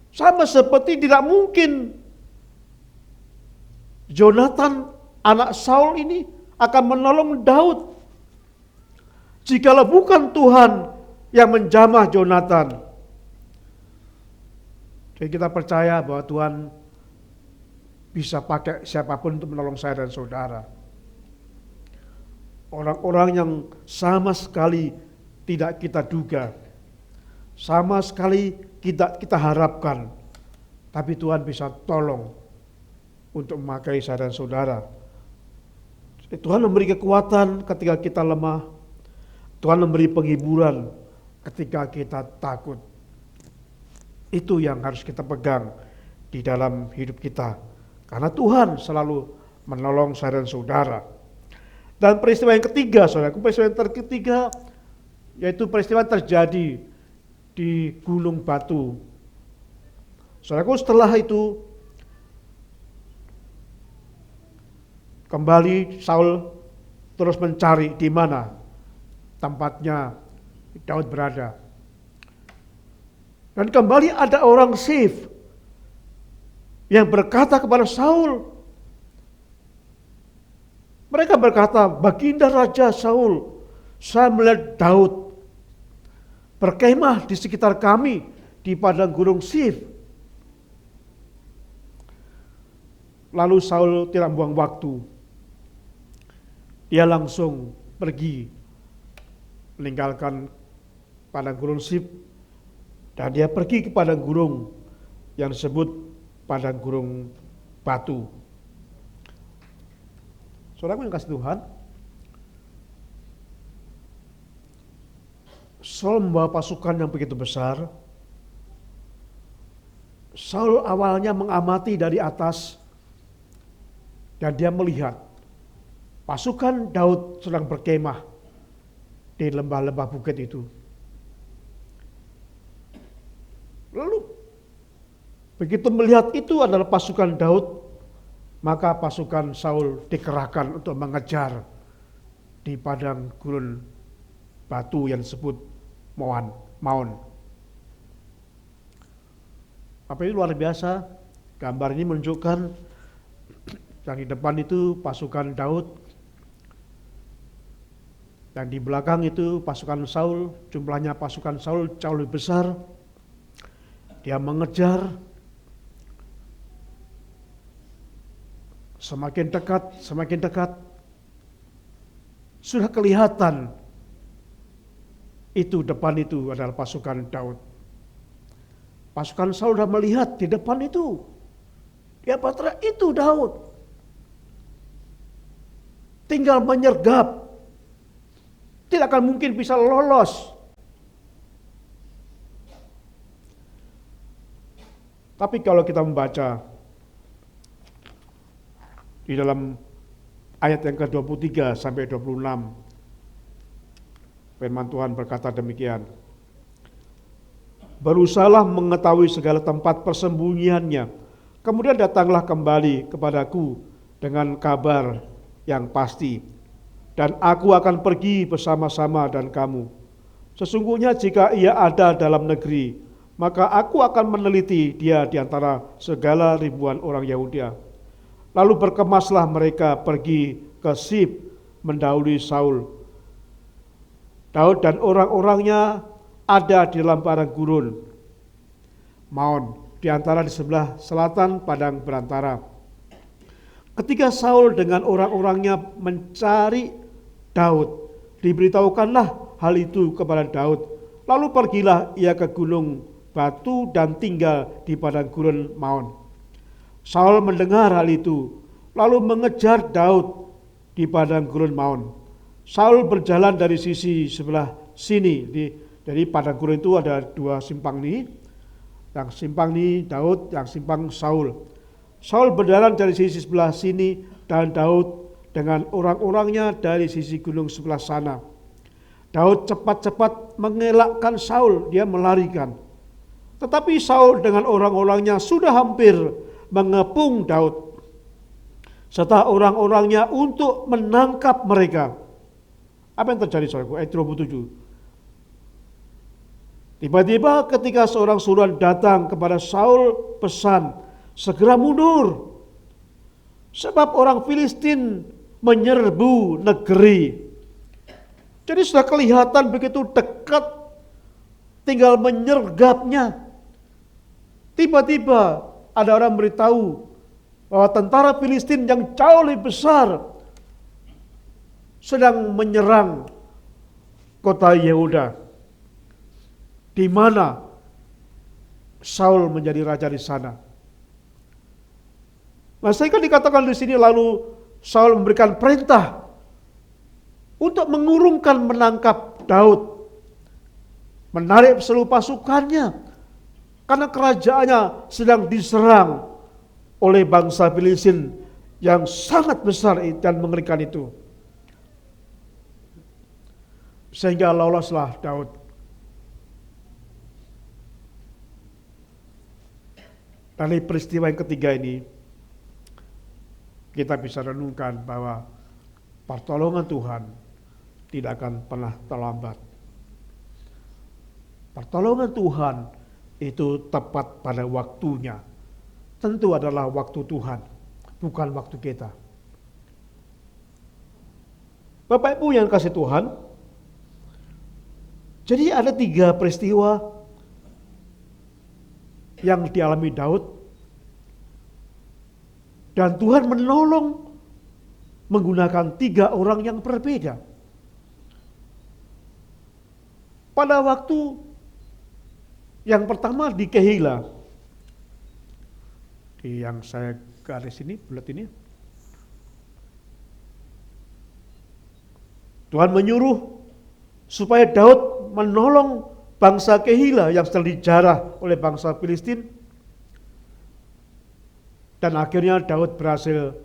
S3: Sama seperti tidak mungkin Jonathan anak Saul ini akan menolong Daud jikalau bukan Tuhan yang menjamah Jonathan. Jadi kita percaya bahwa Tuhan bisa pakai siapapun untuk menolong saya dan saudara. Orang-orang yang sama sekali tidak kita duga, sama sekali kita harapkan, tapi Tuhan bisa tolong untuk memakai saya dan saudara. Tuhan memberi kekuatan ketika kita lemah. Tuhan memberi penghiburan ketika kita takut. Itu yang harus kita pegang di dalam hidup kita. Karena Tuhan selalu menolong saya dan saudara. Dan peristiwa yang ketiga, saudaraku, peristiwa yang ketiga yaitu peristiwa terjadi di Gunung Batu. Saudaraku, setelah itu kembali Saul terus mencari di mana tempatnya Daud berada. Dan kembali ada orang Sif yang berkata kepada Saul. Mereka berkata, Baginda Raja Saul, saya melihat Daud berkemah di sekitar kami di padang gunung Sif. Lalu Saul tidak membuang waktu. dia langsung pergi meninggalkan padang gurun Sif, dan dia pergi ke padang gurun yang disebut padang gurun batu. Saudara yang kasih Tuhan, Saul membawa pasukan yang begitu besar. Saul awalnya mengamati dari atas dan dia melihat pasukan Daud sedang berkemah di lembah-lembah bukit itu. Lalu begitu melihat itu adalah pasukan Daud, maka pasukan Saul dikerahkan untuk mengejar di padang gurun batu yang disebut Maon. Apa ini luar biasa? Gambar ini menunjukkan yang di depan itu pasukan Daud, dan di belakang itu pasukan Saul. Jumlahnya pasukan Saul jauh lebih besar. Dia mengejar, semakin dekat, sudah kelihatan itu depan itu adalah pasukan Daud. Pasukan Saul sudah melihat di depan itu, dia berteriak, itu Daud. Tinggal menyergap, tidak akan mungkin bisa lolos. Tapi kalau kita membaca di dalam ayat yang ke-23 sampai 26, firman Tuhan berkata demikian. Berusahalah mengetahui segala tempat persembunyiannya. Kemudian datanglah kembali kepadaku dengan kabar yang pasti. Dan aku akan pergi bersama-sama dan kamu. Sesungguhnya jika ia ada dalam negeri, maka aku akan meneliti dia di antara segala ribuan orang Yahudi. Lalu berkemaslah mereka pergi ke Sif mendahului Saul. Daud dan orang-orangnya ada di dalam padang gurun Maon, di antara di sebelah selatan padang berantara. Ketika Saul dengan orang-orangnya mencari Daud, diberitahukanlah hal itu kepada Daud. Lalu pergilah ia ke gunung batu dan tinggal di padang gurun Maon. Saul mendengar hal itu, lalu mengejar Daud di padang gurun Maon. Saul berjalan dari sisi sebelah sini. Dari padang gurun itu ada dua simpang nih. Yang simpang nih Daud, yang simpang Saul. Saul berjalan dari sisi sebelah sini dan Daud dengan orang-orangnya dari sisi gunung sebelah sana. Daud cepat-cepat mengelakkan Saul, dia melarikan. Tetapi Saul dengan orang-orangnya sudah hampir mengepung Daud serta orang-orangnya untuk menangkap mereka. Apa yang terjadi saudaraku? Ayat 27. Tiba-tiba ketika seorang suruhan datang kepada Saul pesan, segera mundur. Sebab orang Filistin menyerbu negeri. Jadi sudah kelihatan begitu dekat, tinggal menyergapnya. Tiba-tiba ada orang beritahu bahwa tentara Filistin yang jauh lebih besar sedang menyerang kota Yehuda, di mana Saul menjadi raja di sana. Nah, sehingga dikatakan di sini lalu Saul memberikan perintah untuk mengurungkan menangkap Daud, menarik seluruh pasukannya, karena kerajaannya sedang diserang oleh bangsa Filistin yang sangat besar dan mengerikan itu. Sehingga loloslah Daud. Dari peristiwa yang ketiga ini, kita bisa renungkan bahwa pertolongan Tuhan tidak akan pernah terlambat. Pertolongan Tuhan itu tepat pada waktunya. Tentu adalah waktu Tuhan, bukan waktu kita. Bapak Ibu yang kasih Tuhan, jadi ada 3 peristiwa yang dialami Daud, dan Tuhan menggunakan 3 orang yang berbeda. Pada waktu yang pertama di Kehila, yang saya garis ini, bulat ini, Tuhan menyuruh supaya Daud menolong bangsa Kehila yang sedang dijarah oleh bangsa Filistin. Dan akhirnya Daud berhasil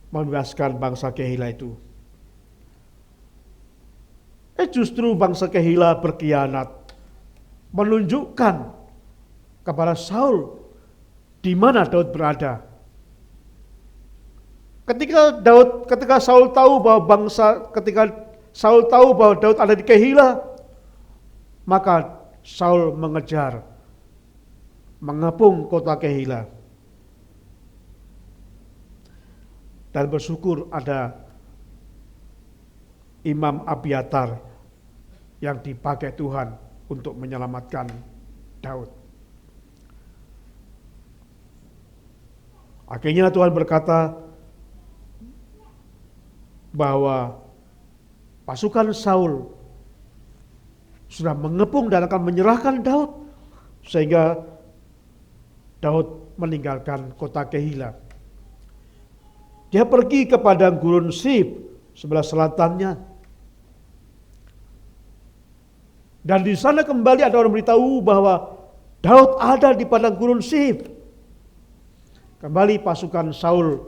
S3: membebaskan bangsa Kehila itu. Justru bangsa Kehila berkhianat, menunjukkan kepada Saul di mana Daud berada. Ketika Saul tahu bahwa Daud ada di Kehila, maka Saul mengejar, mengepung kota Kehila. Dan bersyukur ada Imam Abiatar yang dipakai Tuhan untuk menyelamatkan Daud. Akhirnya Tuhan berkata bahwa pasukan Saul sudah mengepung dan akan menyerahkan Daud, sehingga Daud meninggalkan kota Kehila. Dia pergi ke padang gurun Sif sebelah selatannya. Dan di sana kembali ada orang beritahu bahwa Daud ada di padang gurun Sif. Kembali pasukan Saul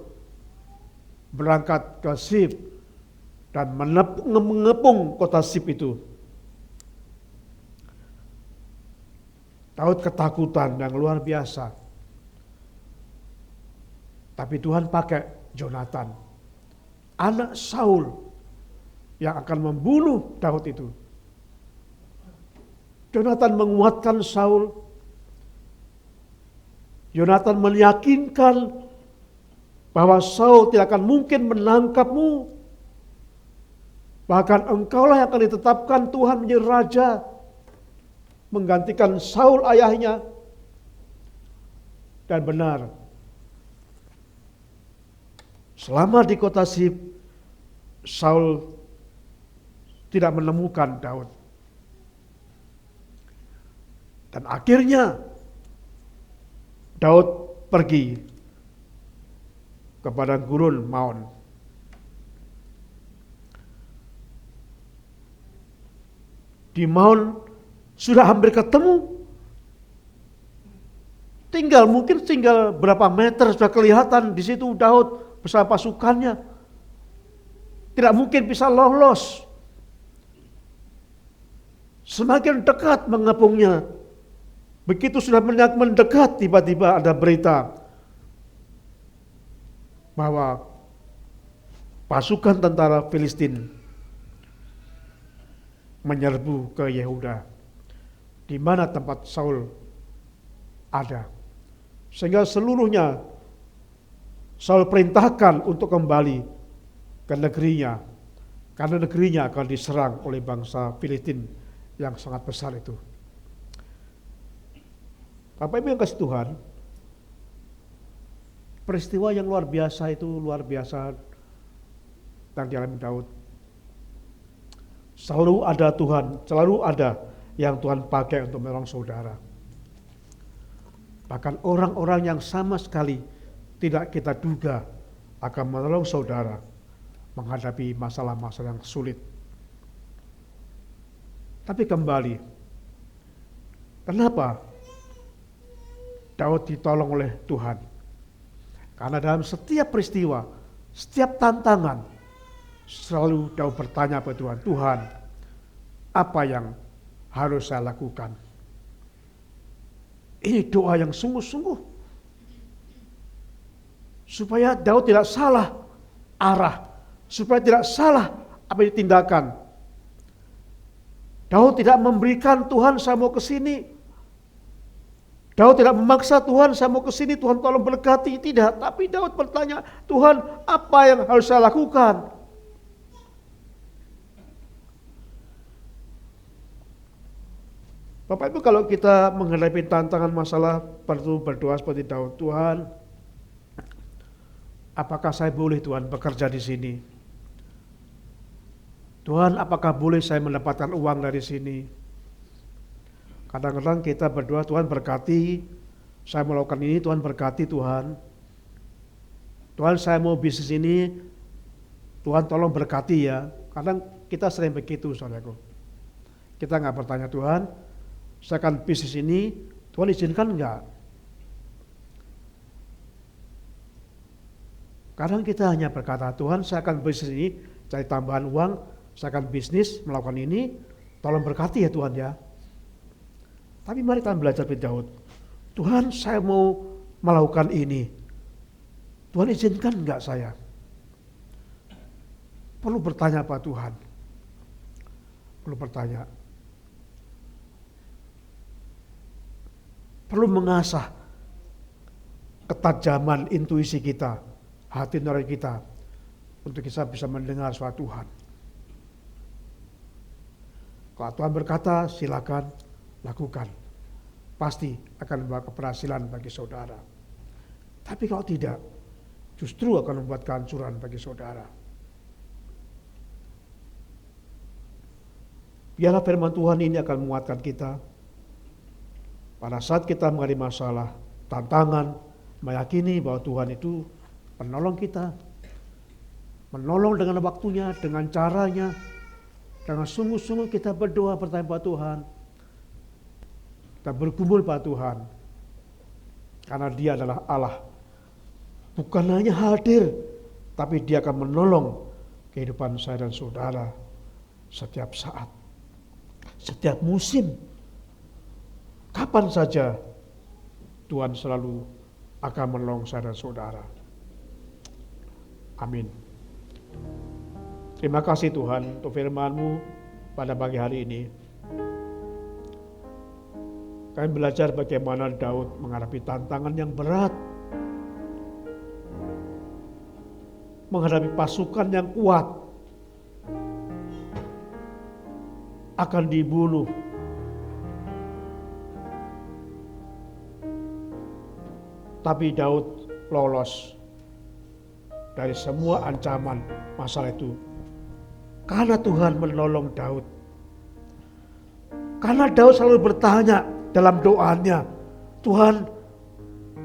S3: berangkat ke Sif dan mengepung kota Sif itu. Daud ketakutan yang luar biasa. Tapi Tuhan pakai Jonatan, anak Saul, yang akan membunuh Daud itu. Jonatan menguatkan Saul. Jonatan meyakinkan bahwa Saul tidak akan mungkin menangkapmu. Bahkan engkaulah yang akan ditetapkan Tuhan menjadi raja, menggantikan Saul ayahnya. Dan benar, selama di kota Sif, Saul tidak menemukan Daud. Dan akhirnya Daud pergi ke padang gurun Maon. Di Maon sudah hampir ketemu. Mungkin tinggal berapa meter sudah kelihatan di situ Daud bersama pasukannya. Tidak mungkin bisa lolos. Semakin dekat mengepungnya. Begitu sudah mendekat, tiba-tiba ada berita bahwa pasukan tentara Filistin menyerbu ke Yehuda, di mana tempat Saul ada. Sehingga seluruhnya Saul perintahkan untuk kembali ke negerinya, karena negerinya akan diserang oleh bangsa Filistin yang sangat besar itu. Bapak Ibu yang kasih Tuhan, peristiwa yang luar biasa itu luar biasa yang dialami Daud. Selalu ada yang Tuhan pakai untuk menolong saudara. Bahkan orang-orang yang sama sekali tidak kita duga akan menolong saudara menghadapi masalah-masalah yang sulit. Tapi kembali, kenapa Daud ditolong oleh Tuhan? Karena dalam setiap peristiwa, setiap tantangan, selalu Daud bertanya pada Tuhan, Tuhan, apa yang harus saya lakukan? Ini doa yang sungguh-sungguh. Supaya Daud tidak salah arah, supaya tidak salah apa yang ditindakan. Daud tidak memberikan Tuhan saya mau ke sini. Daud tidak memaksa Tuhan saya mau ke sini, Tuhan tolong berkati, tidak. Tapi Daud bertanya, Tuhan apa yang harus saya lakukan? Bapak Ibu, kalau kita menghadapi tantangan masalah perlu berdoa seperti Daud. Tuhan, apakah saya boleh Tuhan bekerja di sini? Tuhan, apakah boleh saya mendapatkan uang dari sini? Kadang-kadang kita berdoa, Tuhan berkati, saya melakukan ini, Tuhan berkati Tuhan. Tuhan, saya mau bisnis ini, Tuhan tolong berkati ya. Kadang kita sering begitu, saudaraku. Kita nggak bertanya, Tuhan, saya akan bisnis ini, Tuhan izinkan enggak? Kadang kita hanya berkata, Tuhan, saya akan bisnis ini, cari tambahan uang, saya akan bisnis, melakukan ini, tolong berkati ya Tuhan ya. Tapi mari kita belajar dari Daud. Tuhan, saya mau melakukan ini. Tuhan izinkan enggak saya? Perlu bertanya Pak Tuhan. Perlu bertanya. Perlu mengasah ketajaman intuisi kita, hati nurani kita, untuk kita bisa mendengar suara Tuhan. Kalau Tuhan berkata, silakan lakukan. Pasti akan membawa keberhasilan bagi saudara. Tapi kalau tidak, justru akan membuat kehancuran bagi saudara. Biarlah firman Tuhan ini akan menguatkan kita. Pada saat kita mengalami masalah, tantangan, meyakini bahwa Tuhan itu penolong kita. Menolong dengan waktunya, dengan caranya. Dengan sungguh-sungguh kita berdoa bertanya pada Tuhan. Kita bergumul pada Tuhan. Karena Dia adalah Allah. Bukan hanya hadir, tapi Dia akan menolong kehidupan saya dan saudara setiap saat. Setiap musim. Kapan saja Tuhan selalu akan menolong saya dan saudara. Amin. Terima kasih Tuhan untuk firman-Mu pada pagi hari ini. Kami belajar bagaimana Daud menghadapi tantangan yang berat. Menghadapi pasukan yang kuat. Akan dibunuh. Tapi Daud lolos dari semua ancaman masalah itu. Karena Tuhan menolong Daud. Karena Daud selalu bertanya dalam doanya, Tuhan,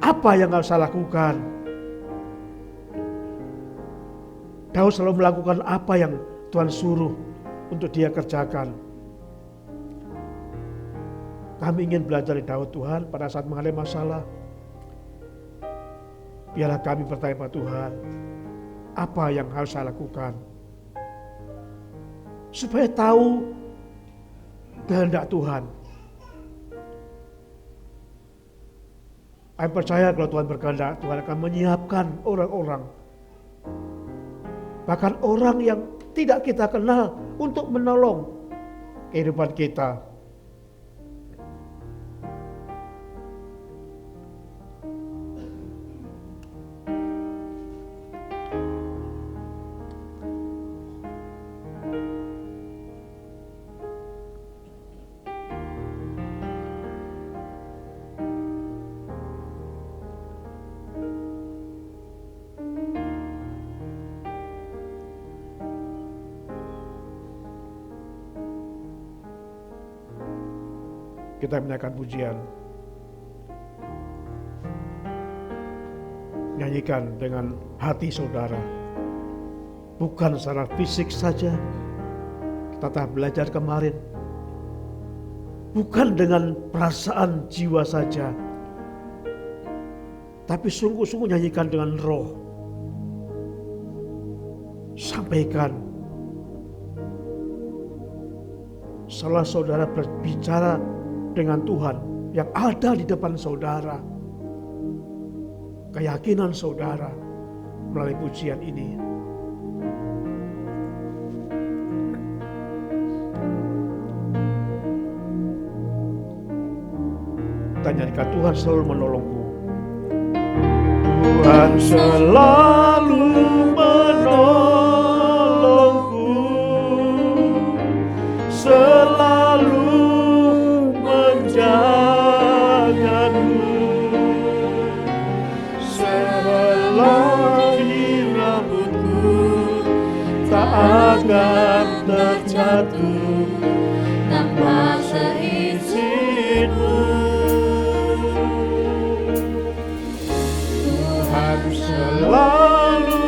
S3: apa yang harus saya lakukan? Daud selalu melakukan apa yang Tuhan suruh untuk dia kerjakan. Kami ingin belajar dari Daud Tuhan pada saat mengalami masalah. Biarlah kami bertanya pada Tuhan, apa yang harus saya lakukan? Supaya tahu kehendak Tuhan. Saya percaya kalau Tuhan berkehendak, Tuhan akan menyiapkan orang-orang. Bahkan orang yang tidak kita kenal untuk menolong kehidupan kita. Kita menaikkan pujian. Nyanyikan dengan hati saudara. Bukan secara fisik saja. Kita telah belajar kemarin. Bukan dengan perasaan jiwa saja. Tapi sungguh-sungguh nyanyikan dengan roh. Sampaikan. Setelah saudara berbicara dengan Tuhan yang ada di depan saudara, keyakinan saudara melalui pujian ini. Kita nyanyikan, Tuhan selalu menolongku. Tuhan selalu menolongku, selalu menjagaku, sehelai rambutku tak akan sesuatu tanpa seizinmu. Tuhan selalu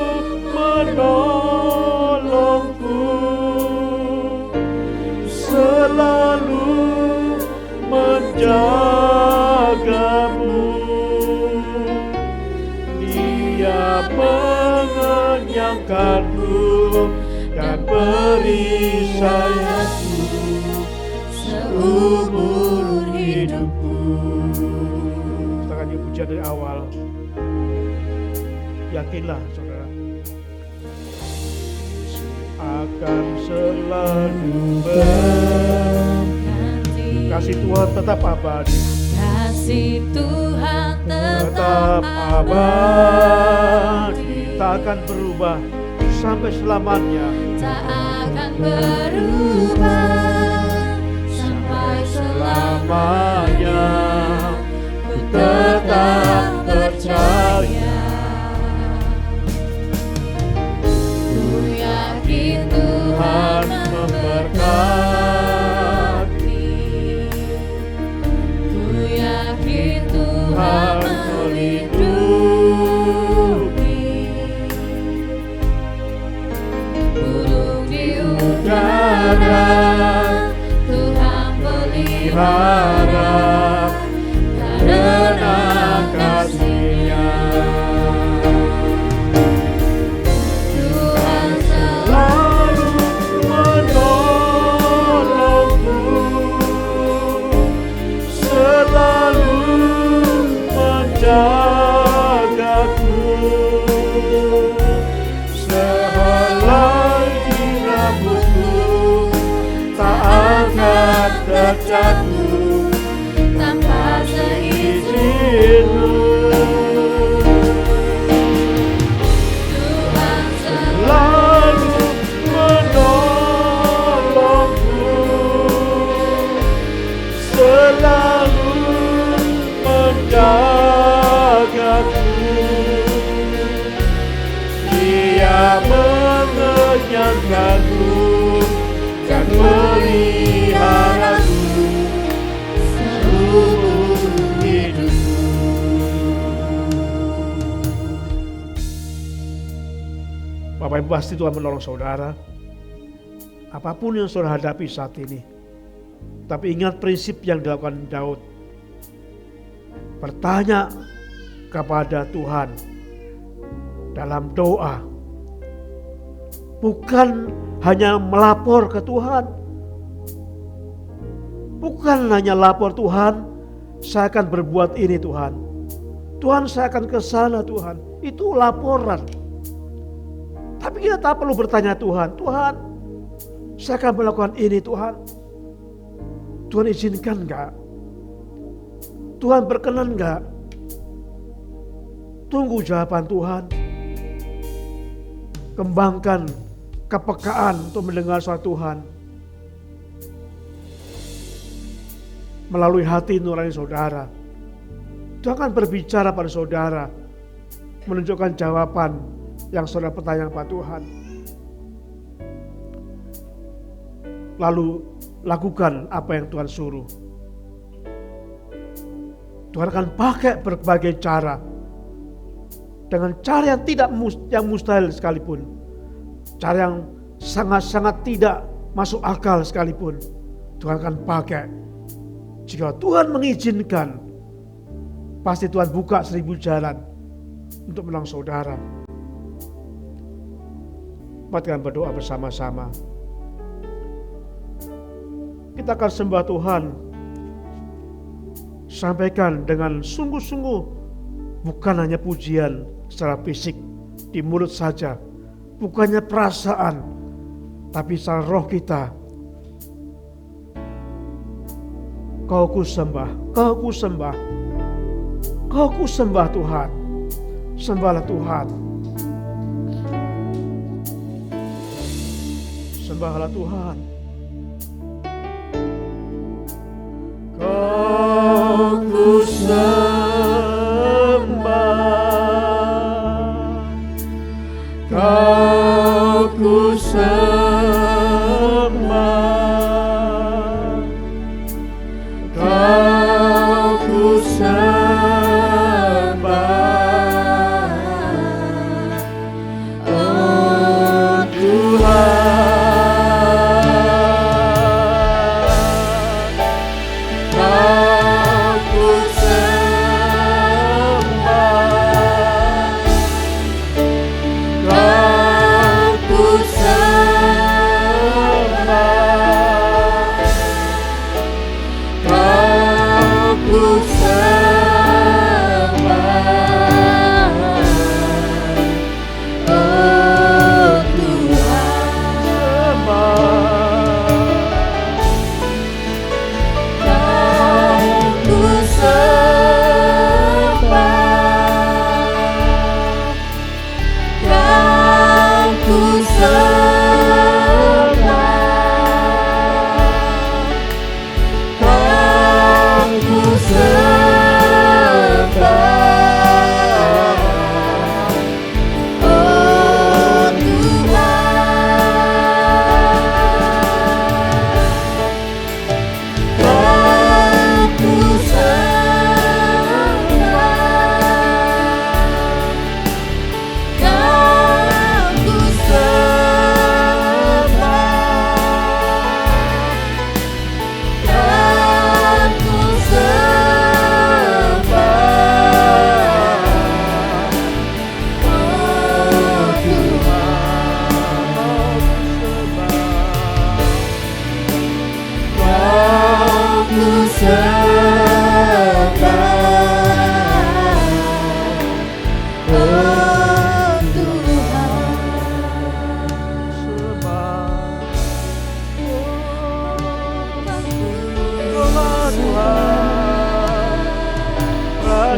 S3: menolongku, selalu menjagamu. Dia mengenyangkanku dan perisaianku seumur hidupku. Kita akan pujian dari awal. Yakinlah saudara, akan selalu berganti. Kasih Tuhan tetap abadi.
S2: Kasih Tuhan
S3: Tetap abadi, tak akan berubah sampai selamanya.
S2: tak akan berubah sampai
S3: Selamanya ku tetap percaya.
S2: Ku yakin Tuhan memberkati. Ku yakin Tuhan melindungi. Burung di udara Tuhan pelihara karena kasih-Nya. Tuhan
S3: Lalu menolongku, selalu menjagaku. Sehelai di rambutku tak akan terjatuh
S2: tanpa
S3: seizinmu.
S2: Tuhan
S3: Lalu menolongku, selalu menjagaku. Dia mengenyangkanku dan meliharaku seumur hidupku. Bapak Ibu, pasti Tuhan menolong saudara apapun yang saudara hadapi saat ini. Tapi ingat prinsip yang dilakukan Daud. Bertanya kepada Tuhan dalam doa. Bukan hanya melapor ke Tuhan. Bukan hanya lapor, Tuhan, saya akan berbuat ini Tuhan. Tuhan, saya akan ke sana Tuhan. Itu laporan. Tapi kita tak perlu bertanya Tuhan, Tuhan, saya akan melakukan ini Tuhan. Tuhan izinkan enggak? Tuhan berkenan enggak? Tunggu jawaban Tuhan. Kembangkan kepekaan untuk mendengar suara Tuhan. Melalui hati nurani saudara. Tuhan akan berbicara pada saudara. Menunjukkan jawaban yang saudara bertanya kepada Tuhan. Lalu lakukan apa yang Tuhan suruh. Tuhan akan pakai berbagai cara. Dengan cara yang tidak yang mustahil sekalipun. Cara yang sangat-sangat tidak masuk akal sekalipun. Tuhan akan pakai. Jika Tuhan mengizinkan, pasti Tuhan buka 1000 jalan untuk menolong saudara. Mari kita berdoa bersama-sama. Kita akan sembah Tuhan. Sampaikan dengan sungguh-sungguh. Bukan hanya pujian secara fisik di mulut saja. Bukannya perasaan. Tapi secara roh kita. Kau ku sembah, kau ku sembah. Kau ku sembah Tuhan. Sembahlah Tuhan. Sembahlah Tuhan. Kau ku sembah. Kau ku sembah.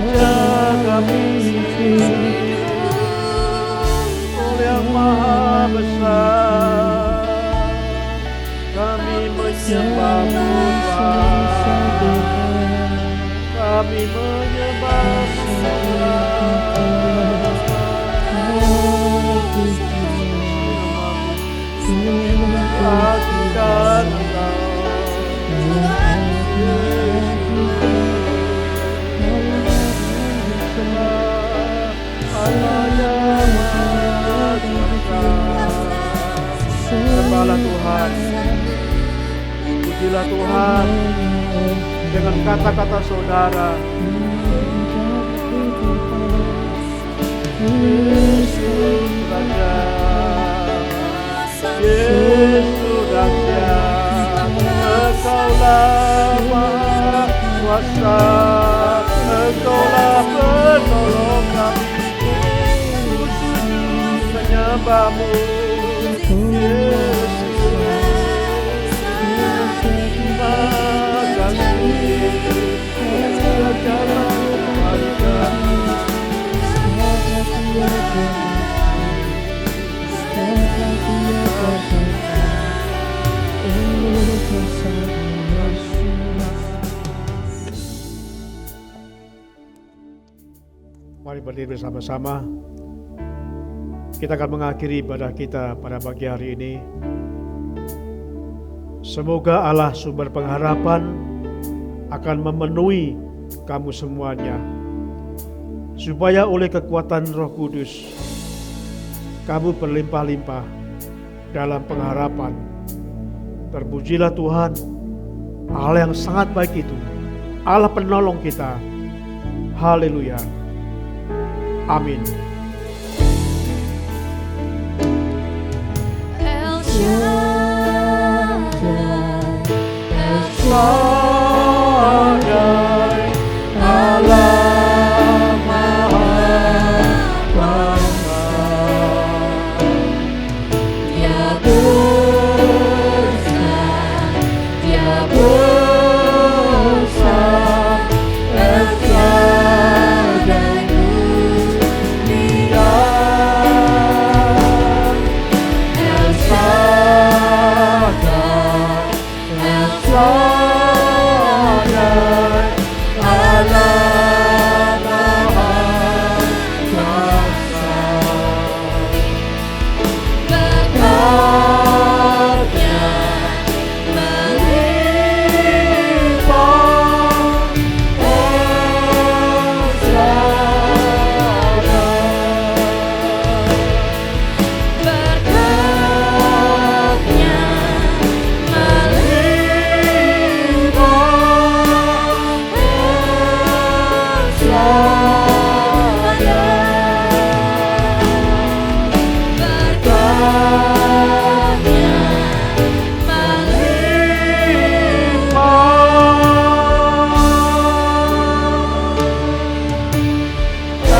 S3: Raja kami, Engkau yang maha besar, kami menyembah-Mu Tuhan, kami menyembah-Mu Tuhan, kasihkan Engkau. Sembahlah Tuhan, pujilah Tuhan dengan kata-kata saudara. Yesus Raja, Yesus Raja, Engkaulah Maha Kuasa, Engkaulah penolong kami, sujud menyembah-Mu. Yesus, terima kasih, segala kebaikan. Mari berdiri bersama-sama. Kita akan mengakhiri ibadah kita pada pagi hari ini. Semoga Allah sumber pengharapan akan memenuhi kamu semuanya, supaya oleh kekuatan Roh Kudus kamu berlimpah-limpah dalam pengharapan. Terpujilah Tuhan, Allah yang sangat baik itu, Allah penolong kita. Haleluya. Amin. Shaddai, Allah Maha Kuasa,
S2: Dia besar, Dia besar, El Shaddai mulia, El Shaddai, El Shaddai, Allah Maha Kuasa. Berkatnya melimpah, El Shaddai. Berkatnya melimpah,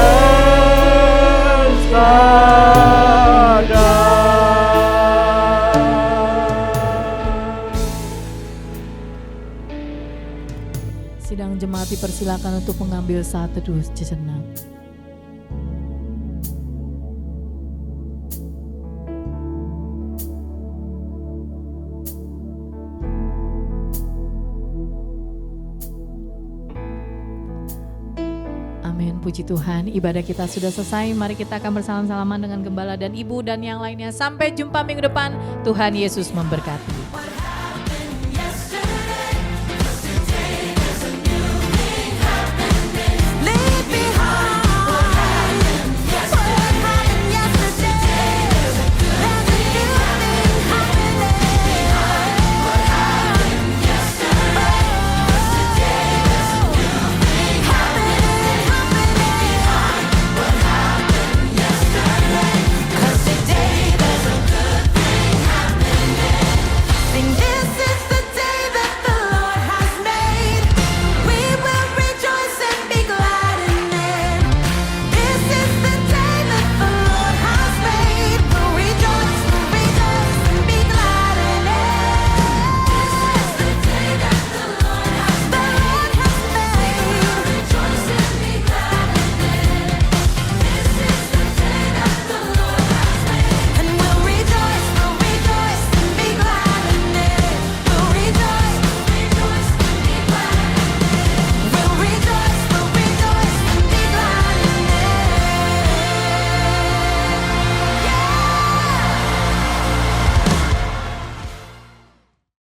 S2: El Shaddai.
S1: Sidang jemaat dipersilakan untuk mengambil saat teduh sejenak. Amin, puji Tuhan. Ibadah kita sudah selesai. Mari kita akan bersalam-salaman dengan gembala dan ibu dan yang lainnya. Sampai jumpa minggu depan. Tuhan Yesus memberkati.